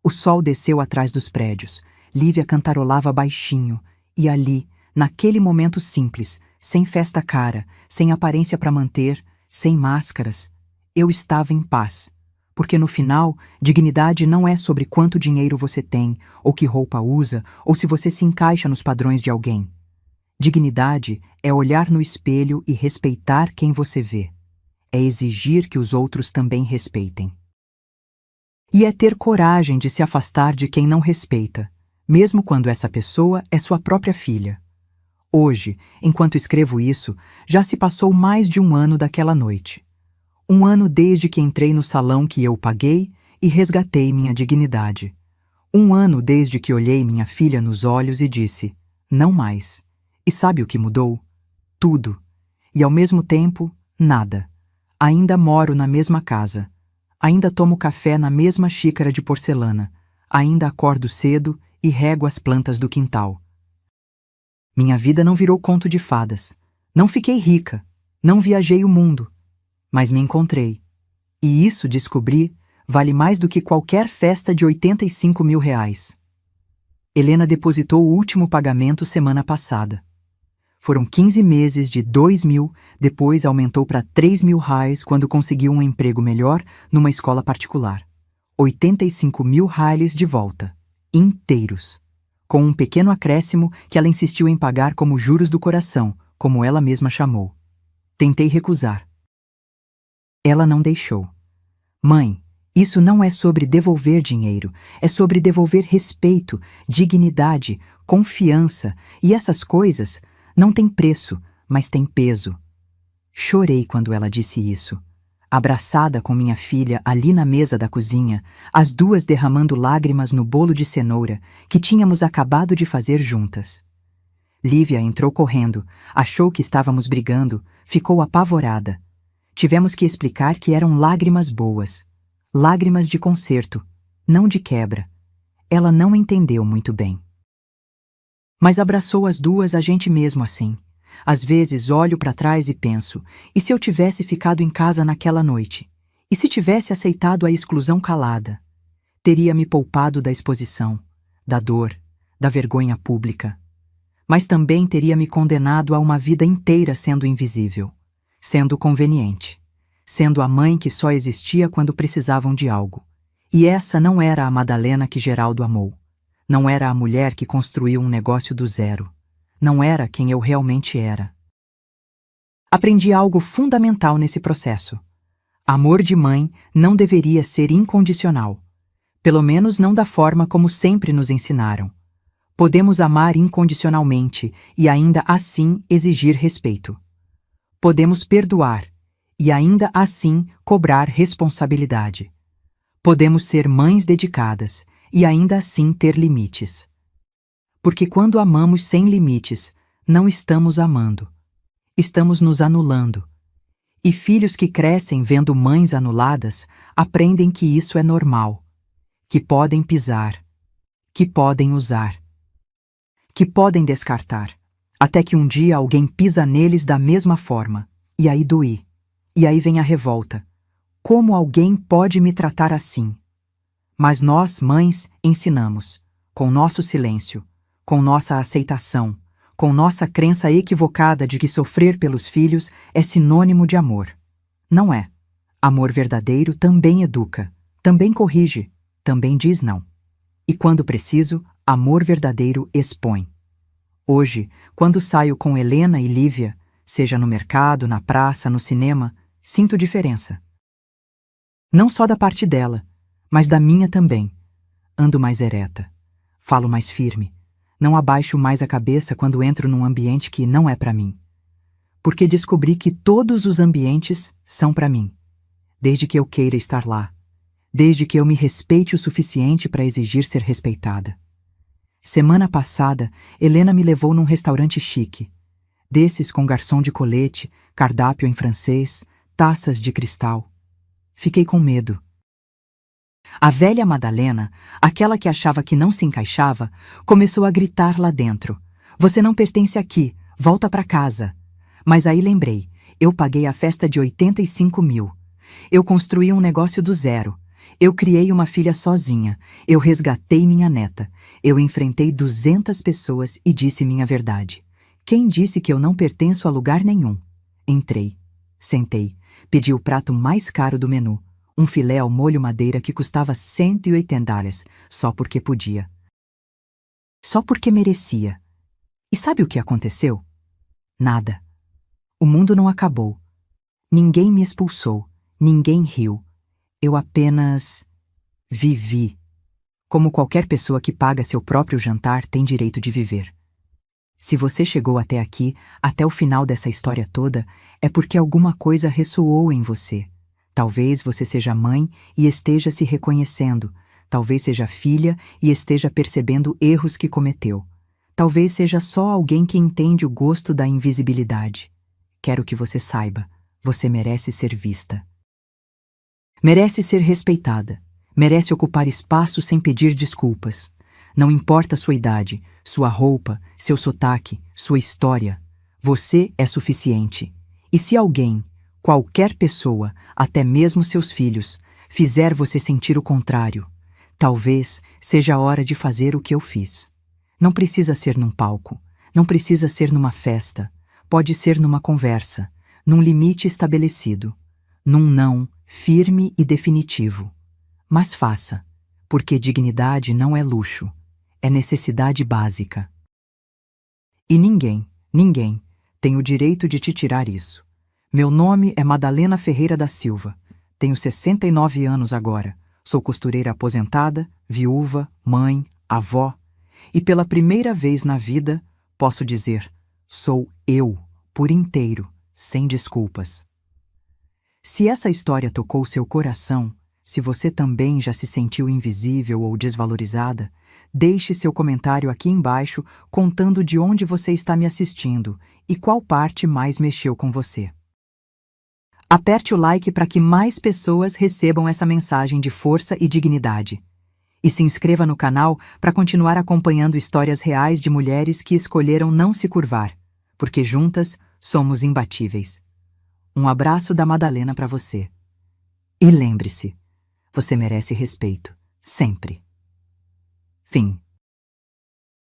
O sol desceu atrás dos prédios. Lívia cantarolava baixinho, e ali, naquele momento simples, sem festa cara, sem aparência para manter, sem máscaras, eu estava em paz. Porque no final, dignidade não é sobre quanto dinheiro você tem, ou que roupa usa, ou se você se encaixa nos padrões de alguém. Dignidade é olhar no espelho e respeitar quem você vê. É exigir que os outros também respeitem. E é ter coragem de se afastar de quem não respeita, mesmo quando essa pessoa é sua própria filha. Hoje, enquanto escrevo isso, já se passou mais de 1 ano daquela noite. 1 ano desde que entrei no salão que eu paguei e resgatei minha dignidade. 1 ano desde que olhei minha filha nos olhos e disse, não mais. E sabe o que mudou? Tudo. E ao mesmo tempo, nada. Ainda moro na mesma casa. Ainda tomo café na mesma xícara de porcelana. Ainda acordo cedo e rego as plantas do quintal. Minha vida não virou conto de fadas. Não fiquei rica. Não viajei o mundo. Mas me encontrei. E isso, descobri, vale mais do que qualquer festa de 85 mil reais. Helena depositou o último pagamento semana passada. Foram 15 meses de 2 mil, depois aumentou para 3 mil reais quando conseguiu um emprego melhor numa escola particular. 85 mil reais de volta, inteiros, com um pequeno acréscimo que ela insistiu em pagar como juros do coração, como ela mesma chamou. Tentei recusar. Ela não deixou. Mãe, isso não é sobre devolver dinheiro, é sobre devolver respeito, dignidade, confiança, e essas coisas não têm preço, mas têm peso. Chorei quando ela disse isso. Abraçada com minha filha ali na mesa da cozinha, as duas derramando lágrimas no bolo de cenoura que tínhamos acabado de fazer juntas. Lívia entrou correndo, achou que estávamos brigando, ficou apavorada. Tivemos que explicar que eram lágrimas boas. Lágrimas de conserto, não de quebra. Ela não entendeu muito bem. Mas abraçou as duas a gente mesmo assim. Às vezes olho para trás e penso, e se eu tivesse ficado em casa naquela noite? E se tivesse aceitado a exclusão calada? Teria me poupado da exposição, da dor, da vergonha pública. Mas também teria me condenado a uma vida inteira sendo invisível, sendo conveniente, sendo a mãe que só existia quando precisavam de algo. E essa não era a Madalena que Geraldo amou. Não era a mulher que construiu um negócio do zero. Não era quem eu realmente era. Aprendi algo fundamental nesse processo. Amor de mãe não deveria ser incondicional. Pelo menos não da forma como sempre nos ensinaram. Podemos amar incondicionalmente e ainda assim exigir respeito. Podemos perdoar e ainda assim cobrar responsabilidade. Podemos ser mães dedicadas e ainda assim ter limites. Porque quando amamos sem limites, não estamos amando. Estamos nos anulando. E filhos que crescem vendo mães anuladas aprendem que isso é normal, que podem pisar, que podem usar, que podem descartar, até que um dia alguém pisa neles da mesma forma, e aí doí. E aí vem a revolta. Como alguém pode me tratar assim? Mas nós, mães, ensinamos, com nosso silêncio, com nossa aceitação, com nossa crença equivocada de que sofrer pelos filhos é sinônimo de amor. Não é. Amor verdadeiro também educa, também corrige, também diz não. E quando preciso, amor verdadeiro expõe. Hoje, quando saio com Helena e Lívia, seja no mercado, na praça, no cinema, sinto diferença. Não só da parte dela, mas da minha também. Ando mais ereta, falo mais firme, não abaixo mais a cabeça quando entro num ambiente que não é para mim. Porque descobri que todos os ambientes são para mim, desde que eu queira estar lá, desde que eu me respeite o suficiente para exigir ser respeitada. Semana passada, Helena me levou num restaurante chique, desses com garçom de colete, cardápio em francês, taças de cristal. Fiquei com medo. A velha Madalena, aquela que achava que não se encaixava, começou a gritar lá dentro. Você não pertence aqui, volta para casa. Mas aí lembrei, eu paguei a festa de 85 mil. Eu construí um negócio do zero. Eu criei uma filha sozinha. Eu resgatei minha neta. Eu enfrentei 200 pessoas e disse minha verdade. Quem disse que eu não pertenço a lugar nenhum? Entrei, sentei, pedi o prato mais caro do menu. Um filé ao molho madeira que custava $180, só porque podia. Só porque merecia. E sabe o que aconteceu? Nada. O mundo não acabou. Ninguém me expulsou. Ninguém riu. Eu apenas vivi. Como qualquer pessoa que paga seu próprio jantar tem direito de viver. Se você chegou até aqui, até o final dessa história toda, é porque alguma coisa ressoou em você. Talvez você seja mãe e esteja se reconhecendo. Talvez seja filha e esteja percebendo erros que cometeu. Talvez seja só alguém que entende o gosto da invisibilidade. Quero que você saiba. Você merece ser vista. Merece ser respeitada. Merece ocupar espaço sem pedir desculpas. Não importa sua idade, sua roupa, seu sotaque, sua história. Você é suficiente. E se alguém, qualquer pessoa, até mesmo seus filhos, fizer você sentir o contrário, talvez seja a hora de fazer o que eu fiz. Não precisa ser num palco, não precisa ser numa festa, pode ser numa conversa, num limite estabelecido, num não firme e definitivo. Mas faça, porque dignidade não é luxo, é necessidade básica. E ninguém, tem o direito de te tirar isso. Meu nome é Madalena Ferreira da Silva. Tenho 69 anos agora. Sou costureira aposentada, viúva, mãe, avó. E pela primeira vez na vida, posso dizer, sou eu, por inteiro, sem desculpas. Se essa história tocou seu coração, se você também já se sentiu invisível ou desvalorizada, deixe seu comentário aqui embaixo contando de onde você está me assistindo e qual parte mais mexeu com você. Aperte o like para que mais pessoas recebam essa mensagem de força e dignidade. E se inscreva no canal para continuar acompanhando histórias reais de mulheres que escolheram não se curvar, porque juntas somos imbatíveis. Um abraço da Madalena para você. E lembre-se, você merece respeito, sempre. Fim.